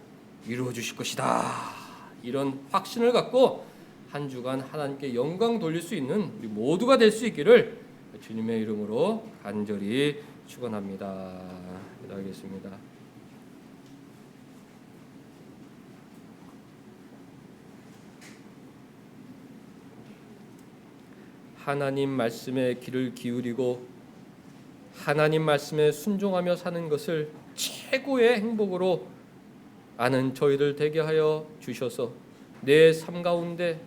이루어 주실 것이다. 이런 확신을 갖고 한 주간 하나님께 영광 돌릴 수 있는 우리 모두가 될 수 있기를 주님의 이름으로 간절히 축원합니다. 기도하겠습니다. 하나님 말씀에 귀를 기울이고 하나님 말씀에 순종하며 사는 것을 최고의 행복으로 아는 저희들 되게 하여 주셔서 내 삶 가운데,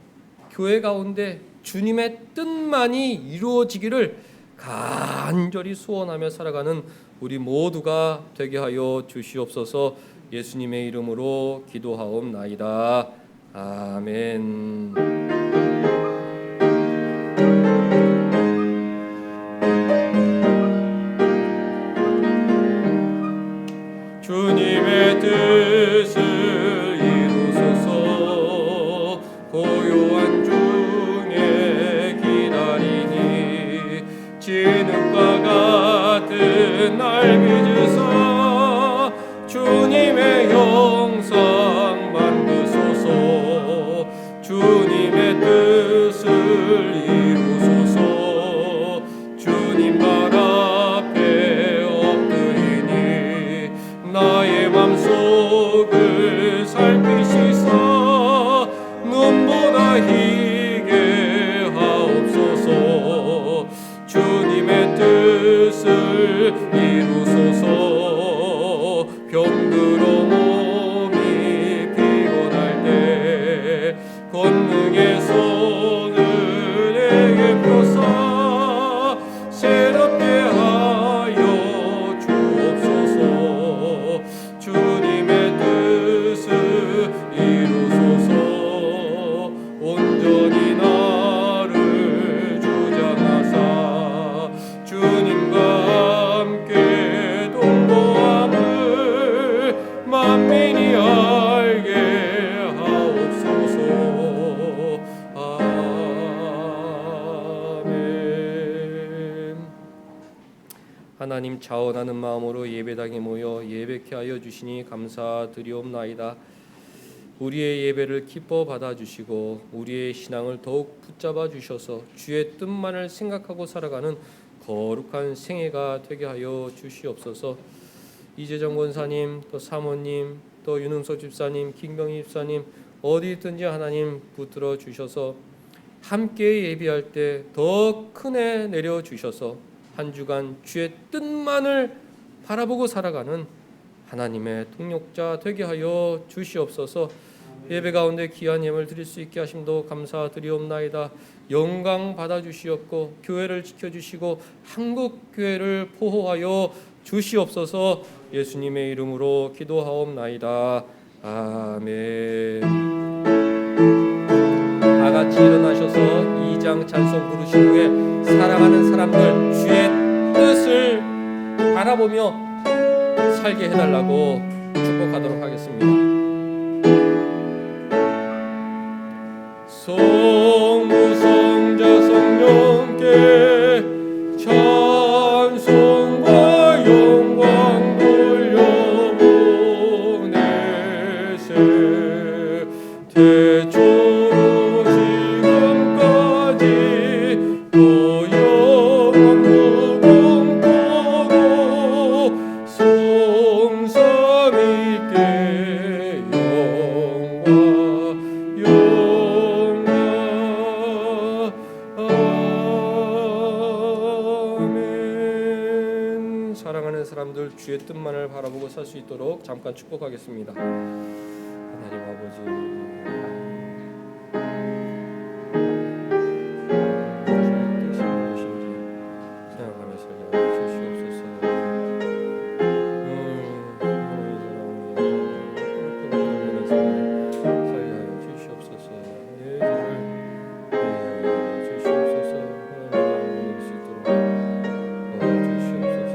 교회 가운데 주님의 뜻만이 이루어지기를 간절히 소원하며 살아가는 우리 모두가 되게 하여 주시옵소서. 예수님의 이름으로 기도하옵나이다. 아멘. 주님의 뜻을 이루소서. 고요한 중에 기다리니 진흙과 같은 날 빚으사 주님의 형상 만드소서. 주님의 뜻을 이루소서. 주님 발 앞에 엎드리니 나의 맘속을 살피시사 눈보다 희게 하옵소서. 주님의 뜻을 이루소서. 병들어 몸이 피곤할 때 권능의 손을 내게 펴사 새롭게 하여 주옵소서. 주님의 뜻을 이루소서. 온전히 나를 주장하사 주님과 함께 동거함을 만민이 알게 하옵소서. 아멘. 하나님, 자원하는 마음으로 예배당에 모여 예배케 하여 주시니 감사드리옵나이다. 우리의 예배를 기뻐 받아주시고 우리의 신앙을 더욱 붙잡아 주셔서 주의 뜻만을 생각하고 살아가는 거룩한 생애가 되게 하여 주시옵소서. 이재정 권사님, 또 사모님, 또 윤흥석 집사님, 김경희 집사님 어디 있든지 하나님 붙들어 주셔서 함께 예배할 때 더 큰 애 내려 주셔서 한 주간 주의 뜻만을 바라보고 살아가는 하나님의 통역자 되게 하여 주시옵소서. 예배 가운데 귀한 예물 드릴 수 있게 하심도 감사드리옵나이다. 영광 받아 주시옵고 교회를 지켜 주시고 한국 교회를 보호하여 주시옵소서. 예수님의 이름으로 기도하옵나이다. 아멘. 다 같이 일어나셔서 2장 찬송 부르신 후에 사랑하는 사람들 주의 뜻을 바라보며 살게 해달라고 축복하도록 하겠습니다. 성부성자 성령께 찬송과 영광 돌려보내세. 태초로 지금까지 또 영원 무궁토록 주의 뜻만을 바라보고 살 수 있도록 잠깐 축복하겠습니다. 하나님 아버지, 주의 뜻이 무엇인지 생각하며 살게 하여 주시옵소서. 살게 하여 주시옵소서. 예배를 주시옵소서. 하나님 먹을 수 있도록 도와주시옵소서.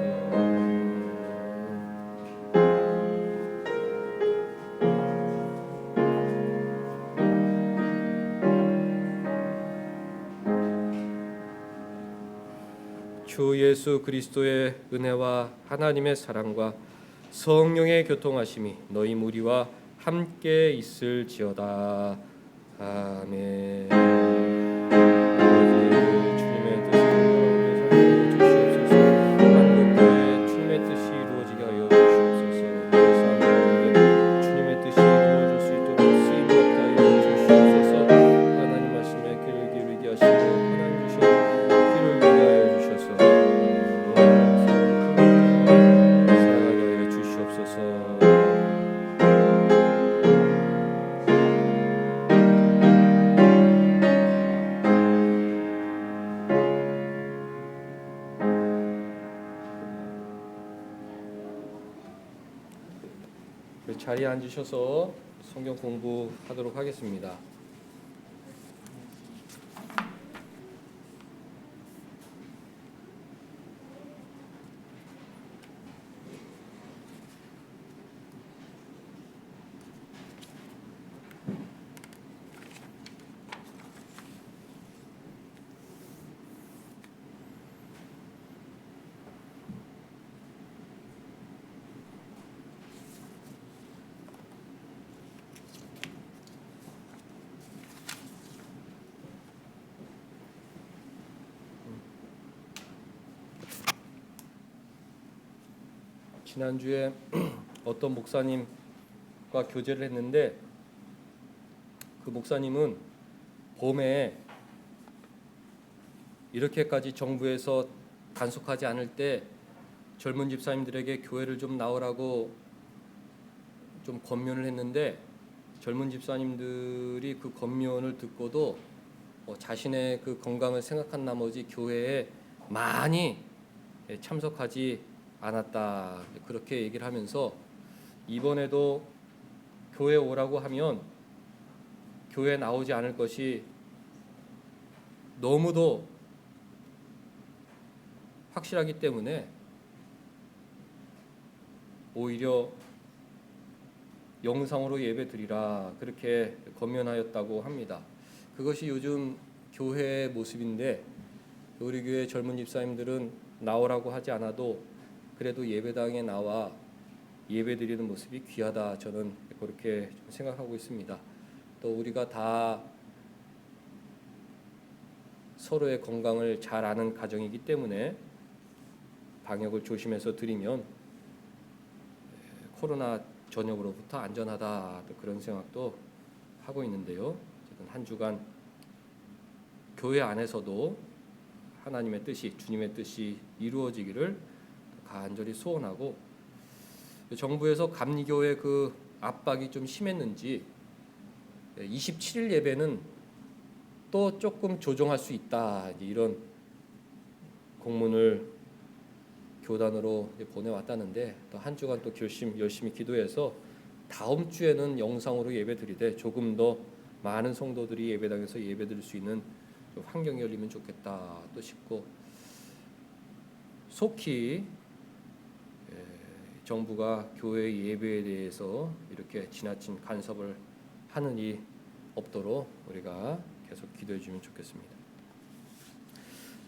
주 예수 그리스도의 은혜와 하나님의 사랑과 성령의 교통하심이 너희 무리와 함께 있을지어다. 아멘. 아버지, 주님의 뜻을 주시옵소서. 한국교회 주님의 뜻이 이루어지게 하여 주시옵소서. 삶 가운데 주님의 뜻이 이루어질 수 있도록 쓰임 받게 하여 주시옵소서. 하나님 말씀에 귀를 기울이게 하시고 하나님 주신 귀를 기울이게 하여 주셔서 살아가게 하여 주시옵소서. 자리에 앉으셔서 성경 공부하도록 하겠습니다. 지난주에 어떤 목사님과 교제를 했는데 그 목사님은 봄에 이렇게까지 정부에서 단속하지 않을 때 젊은 집사님들에게 교회를 좀 나오라고 좀 권면을 했는데 젊은 집사님들이 그 권면을 듣고도 자신의 그 건강을 생각한 나머지 교회에 많이 참석하지 않았다, 그렇게 얘기를 하면서 이번에도 교회 오라고 하면 교회 나오지 않을 것이 너무도 확실하기 때문에 오히려 영상으로 예배 드리라, 그렇게 권면하였다고 합니다. 그것이 요즘 교회의 모습인데 우리 교회 젊은 집사님들은 나오라고 하지 않아도 그래도 예배당에 나와 예배 드리는 모습이 귀하다, 저는 그렇게 생각하고 있습니다. 또 우리가 다 서로의 건강을 잘 아는 가정이기 때문에 방역을 조심해서 드리면 코로나 전역으로부터 안전하다, 그런 생각도 하고 있는데요. 한 주간 교회 안에서도 하나님의 뜻이, 주님의 뜻이 이루어지기를 간절히 소원하고, 정부에서 감리교회 그 압박이 좀 심했는지 27일 예배는 또 조금 조정할 수 있다, 이런 공문을 교단으로 보내왔다는데, 또 한 주간 또 열심히 기도해서 다음 주에는 영상으로 예배 드리되 조금 더 많은 성도들이 예배당에서 예배 드릴 수 있는 환경이 열리면 좋겠다 또 싶고, 속히 정부가 교회 예배에 대해서 이렇게 지나친 간섭을 하는 일이 없도록 우리가 계속 기도해 주면 좋겠습니다.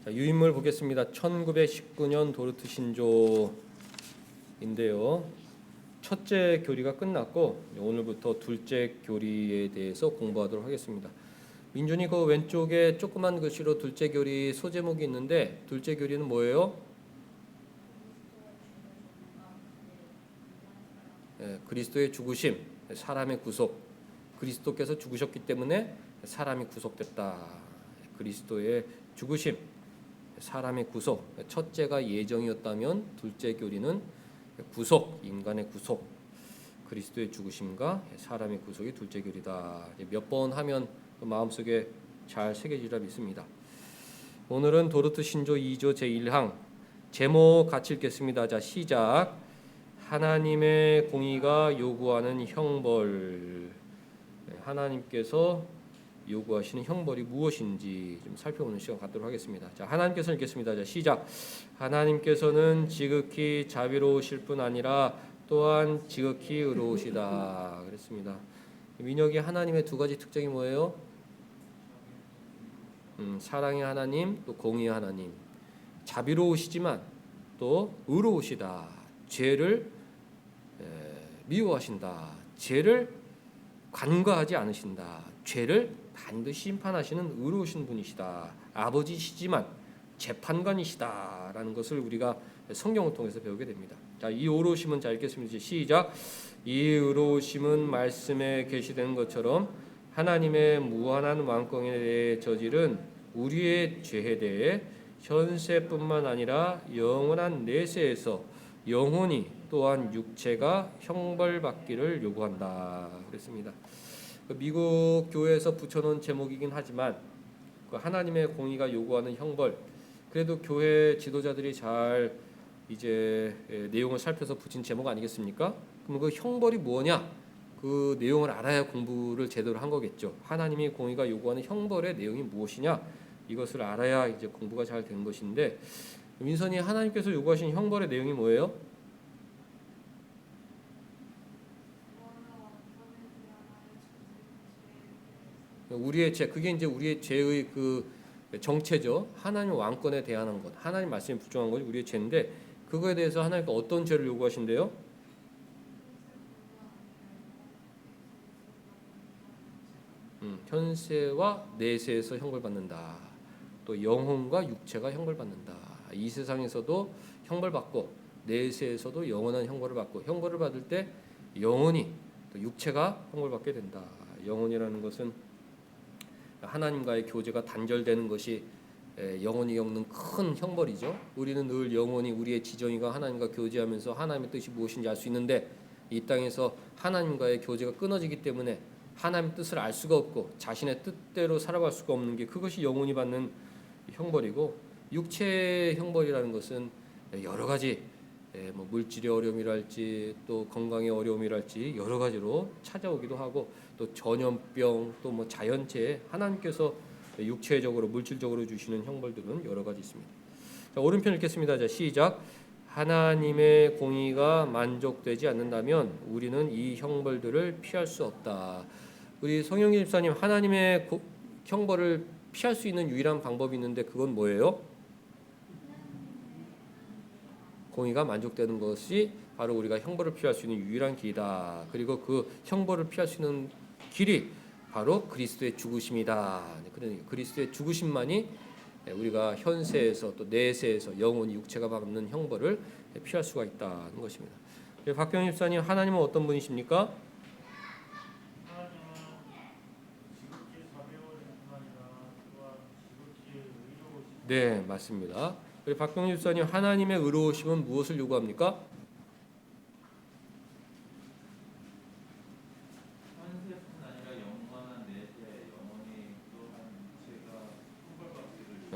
자, 유인물 보겠습니다. 1919년 도르트 신조인데요. 첫째 교리가 끝났고 오늘부터 둘째 교리에 대해서 공부하도록 하겠습니다. 민준이 그 왼쪽에 조그만 글씨로 둘째 교리 소제목이 있는데, 둘째 교리는 뭐예요? 그리스도의 죽으심, 사람의 구속. 그리스도께서 죽으셨기 때문에 사람이 구속됐다. 그리스도의 죽으심, 사람의 구속. 첫째가 예정이었다면 둘째 교리는 구속, 인간의 구속, 그리스도의 죽으심과 사람의 구속이 둘째 교리다. 몇 번 하면 마음속에 잘 새겨지리라 믿습니다. 오늘은 도르트 신조 2조 제1항 제목 같이 읽겠습니다. 자, 시작. 하나님의 공의가 요구하는 형벌. 하나님께서 요구하시는 형벌이 무엇인지 좀 살펴보는 시간 갖도록 하겠습니다. 자, 하나님께서 읽겠습니다. 자, 시작. 하나님께서는 지극히 자비로우실 뿐 아니라 또한 지극히 의로우시다. 그랬습니다. 민혁이 하나님의 두 가지 특징이 뭐예요? 사랑의 하나님, 또 공의의 하나님. 자비로우시지만 또 의로우시다. 죄를 미워하신다. 죄를 간과하지 않으신다. 죄를 반드시 심판하시는 의로우신 분이시다. 아버지시지만 재판관이시다라는 것을 우리가 성경을 통해서 배우게 됩니다. 자, 이 의로우심은 자 읽겠습니다. 시작. 이 의로우심은 말씀에 계시된 것처럼 하나님의 무한한 왕권에 대해 저지른 우리의 죄에 대해 현세뿐만 아니라 영원한 내세에서 영원히 또한 육체가 형벌받기를 요구한다. 그랬습니다. 미국 교회에서 붙여놓은 제목이긴 하지만 하나님의 공의가 요구하는 형벌, 그래도 교회 지도자들이 잘 이제 내용을 살펴서 붙인 제목 아니겠습니까? 그럼 그 형벌이 뭐냐? 그 내용을 알아야 공부를 제대로 한 거겠죠. 하나님의 공의가 요구하는 형벌의 내용이 무엇이냐? 이것을 알아야 이제 공부가 잘 된 것인데, 민선이 하나님께서 요구하신 형벌의 내용이 뭐예요? 우리의 죄, 그게 이제 우리의 죄의 그 정체죠. 하나님 왕권에 대항한 것, 하나님 말씀에 불종한 것이 우리의 죄인데, 그거에 대해서 하나님께 어떤 죄를 요구하신대요? 현세와 내세에서 형벌받는다. 또 영혼과 육체가 형벌받는다. 이 세상에서도 형벌받고 내세에서도 영원한 형벌을 받고, 형벌을 받을 때 영혼이 또 육체가 형벌받게 된다. 영혼이라는 것은 하나님과의 교제가 단절되는 것이 영혼이 겪는 큰 형벌이죠. 우리는 늘 영혼이 우리의 지정이가 하나님과 교제하면서 하나님의 뜻이 무엇인지 알 수 있는데, 이 땅에서 하나님과의 교제가 끊어지기 때문에 하나님의 뜻을 알 수가 없고 자신의 뜻대로 살아갈 수가 없는 게, 그것이 영혼이 받는 형벌이고, 육체의 형벌이라는 것은 여러 가지 뭐 물질의 어려움이랄지 또 건강의 어려움이랄지 여러 가지로 찾아오기도 하고, 또 전염병, 또 뭐 자연재해, 하나님께서 육체적으로 물질적으로 주시는 형벌들은 여러 가지 있습니다. 자, 오른편 읽겠습니다. 자, 시작. 하나님의 공의가 만족되지 않는다면 우리는 이 형벌들을 피할 수 없다. 우리 성영길 집사님, 하나님의 형벌을 피할 수 있는 유일한 방법이 있는데 그건 뭐예요? 공의가 만족되는 것이 바로 우리가 형벌을 피할 수 있는 유일한 길이다. 그리고 그 형벌을 피할 수 있는 길이 바로 그리스도의 죽으심이다. 그러니 그리스도의 죽으심만이 우리가 현세에서 또 내세에서 영혼이 육체가 받는 형벌을 피할 수가 있다는 것입니다. 박병희 집사님, 하나님은 어떤 분이십니까? 네, 맞습니다. 우리 박병희 집사님, 하나님의 의로우심은 무엇을 요구합니까?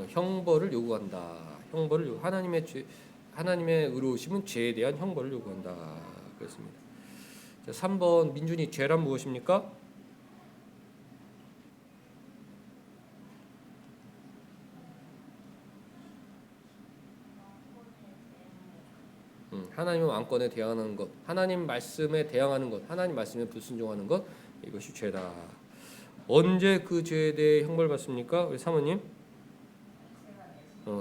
형벌을 요구한다. 하나님의 죄, 하나님의 의로우심은 죄에 대한 형벌을 요구한다. 그렇습니다. 자, 3번 민준이, 죄란 무엇입니까? 하나님의 왕권에 대항하는 것, 하나님 말씀에 대항하는 것, 하나님 말씀에 불순종하는 것, 이것이 죄다. 언제 그 죄에 대해 형벌 받습니까? 우리 사모님?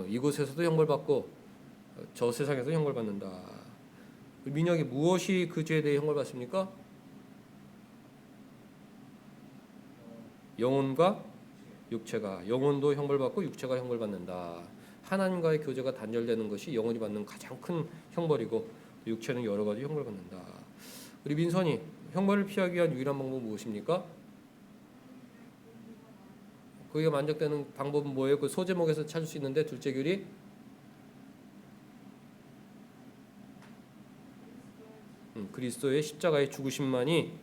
이곳에서도 형벌 받고 저 세상에서 형벌 받는다. 민혁이, 무엇이 그 죄에 대해 형벌 받습니까? 영혼과 육체가, 영혼도 형벌 받고 육체가 형벌 받는다. 하나님과의 교제가 단절되는 것이 영혼이 받는 가장 큰 형벌이고, 육체는 여러 가지 형벌 받는다. 우리 민선이, 형벌을 피하기 위한 유일한 방법은 무엇입니까? 그게 만족되는 방법은 뭐예요? 그 소제목에서 찾을 수 있는데, 둘째 교리 그리스도의 십자가의 죽으심만이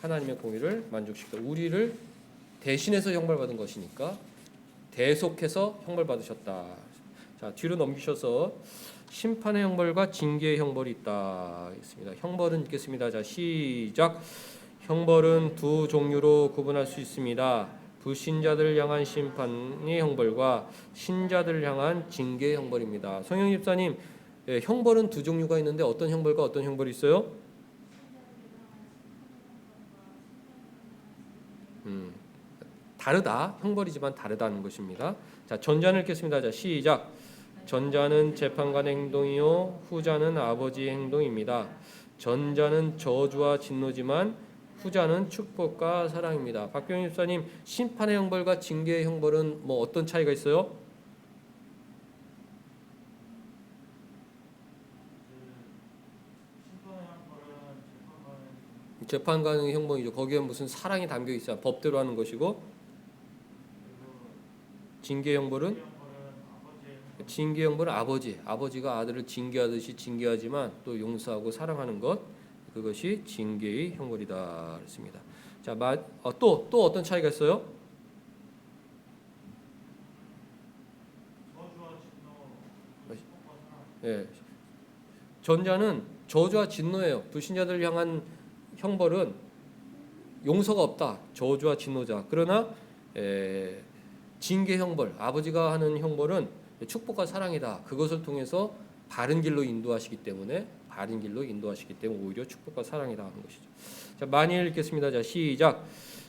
하나님의 공의를 만족시켰다. 우리를 대신해서 형벌받은 것이니까 대속해서 형벌받으셨다. 자, 뒤로 넘기셔서 심판의 형벌과 징계의 형벌이 있다. 있습니다. 형벌은 읽겠습니다. 자, 시작. 형벌은 두 종류로 구분할 수 있습니다. 불신자들을 향한 심판의 형벌과 신자들을 향한 징계의 형벌입니다. 성영 집사님, 형벌은 두 종류가 있는데 어떤 형벌과 어떤 형벌이 있어요? 다르다. 형벌이지만 다르다는 것입니다. 자, 전자는 읽겠습니다. 자, 시작. 전자는 재판관의 행동이요 후자는 아버지의 행동입니다. 전자는 저주와 진노지만 후자는 축복과 사랑입니다. 박경희 집사님, 심판의 형벌과 징계의 형벌은 뭐 어떤 차이가 있어요? 재판관의 형벌이죠. 거기에 무슨 사랑이 담겨 있어요. 법대로 하는 것이고, 징계 형벌은 아버지가 아들을 징계하듯이 징계하지만 또 용서하고 사랑하는 것, 그것이 징계의 형벌이다 그랬습니다. 자, 또 어떤 차이가 있어요? 예, 전자는 저주와 진노예요. 불신자들 향한 형벌은 용서가 없다. 저주와 진노자. 그러나 징계 형벌, 아버지가 하는 형벌은 축복과 사랑이다. 그것을 통해서 바른 길로 인도하시기 때문에 오히려 축복과 사랑이다 하는 것이죠. 자, 만일 읽겠습니다. 자, 시작.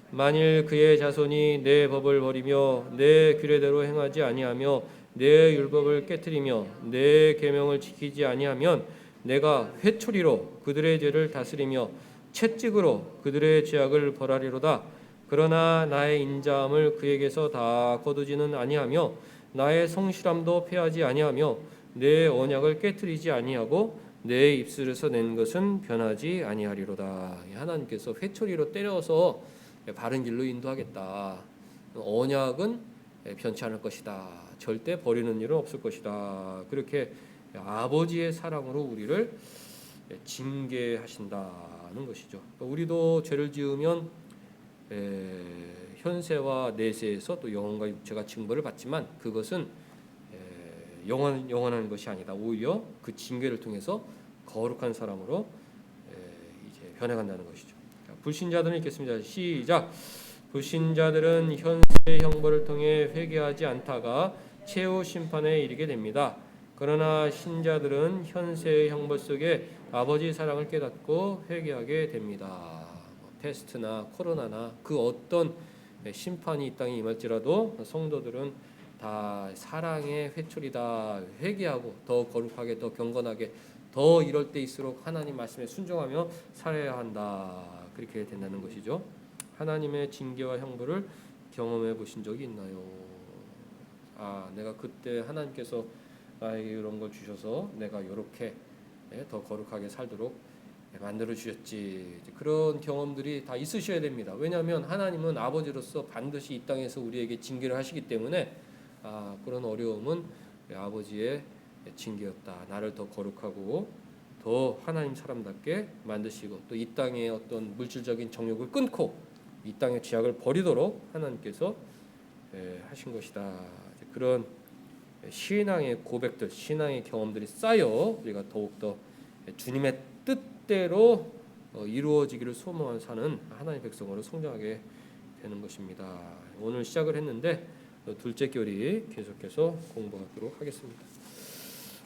만일 그의 자손이 내 법을 버리며 내 규례대로 행하지 아니하며 내 율법을 깨뜨리며 내 계명을 지키지 아니하면 내가 회초리로 그들의 죄를 다스리며 채찍으로 그들의 죄악을 벌하리로다. 그러나 나의 인자함을 그에게서 다 거두지는 아니하며 나의 성실함도 패하지 아니하며 내 언약을 깨뜨리지 아니하고 내 입술에서 낸 것은 변하지 아니하리로다. 하나님께서 회초리로 때려서 바른 길로 인도하겠다. 언약은 변치 않을 것이다. 절대 버리는 일은 없을 것이다. 그렇게 아버지의 사랑으로 우리를 징계하신다는 것이죠. 우리도 죄를 지으면 현세와 내세에서 또 영혼과 육체가 징벌을 받지만 그것은 영원한 것이 아니다. 오히려 그 징계를 통해서 거룩한 사람으로 이제 변해간다는 것이죠. 불신자들은 읽겠습니다. 시작. 불신자들은 현세의 형벌을 통해 회개하지 않다가 최후 심판에 이르게 됩니다. 그러나 신자들은 현세의 형벌 속에 아버지 사랑을 깨닫고 회개하게 됩니다. 패스트나 코로나나 그 어떤 심판이 이 땅에 임할지라도 성도들은 다 사랑의 회초리다. 회개하고 더 거룩하게, 더 경건하게, 더 이럴 때일수록 하나님 말씀에 순종하며 살아야 한다. 그렇게 된다는 것이죠. 하나님의 징계와 형벌을 경험해 보신 적이 있나요? 내가 그때 하나님께서 나에게 이런 걸 주셔서 내가 이렇게 더 거룩하게 살도록 만들어 주셨지. 그런 경험들이 다 있으셔야 됩니다. 왜냐하면 하나님은 아버지로서 반드시 이 땅에서 우리에게 징계를 하시기 때문에 그런 어려움은 아버지의 징계였다. 나를 더 거룩하고 더 하나님 사람답게 만드시고 또 이 땅의 어떤 물질적인 정욕을 끊고 이 땅의 죄악을 버리도록 하나님께서 하신 것이다. 그런 신앙의 고백들, 신앙의 경험들이 쌓여 우리가 더욱더 주님의 뜻대로 이루어지기를 소망하는 사는 하나님의 백성으로 성장하게 되는 것입니다. 오늘 시작을 했는데 둘째 교리 계속해서 공부하도록 하겠습니다.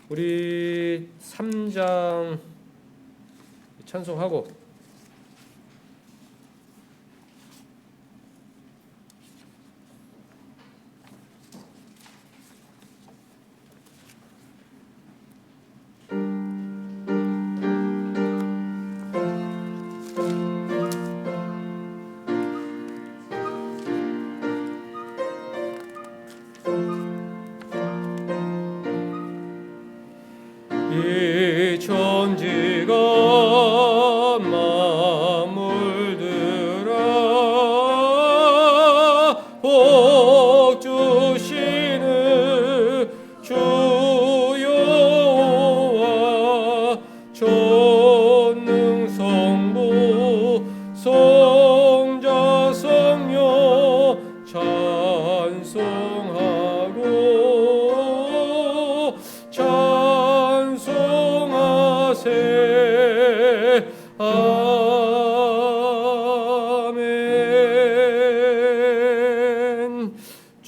우리 3장 찬송하고 이 천지가 만물들아 복 주시는 주 여호와 전능선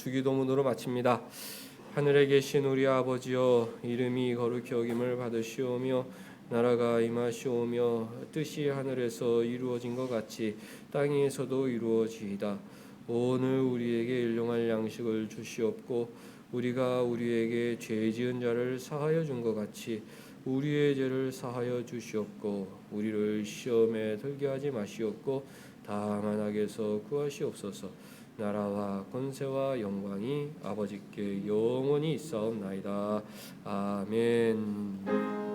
주기도문으로 마칩니다. 하늘에 계신 우리 아버지여, 이름이 거룩히 여김을 받으시오며 나라가 임하시오며 뜻이 하늘에서 이루어진 것 같이 땅에서도 이루어지이다. 오늘 우리에게 일용할 양식을 주시옵고 우리가 우리에게 죄 지은 자를 사하여 준 것 같이 우리의 죄를 사하여 주시옵고 우리를 시험에 들게 하지 마시옵고 다만 악에서 구하시옵소서. 나라와 권세와 영광이 아버지께 영원히 있사옵나이다. 아멘.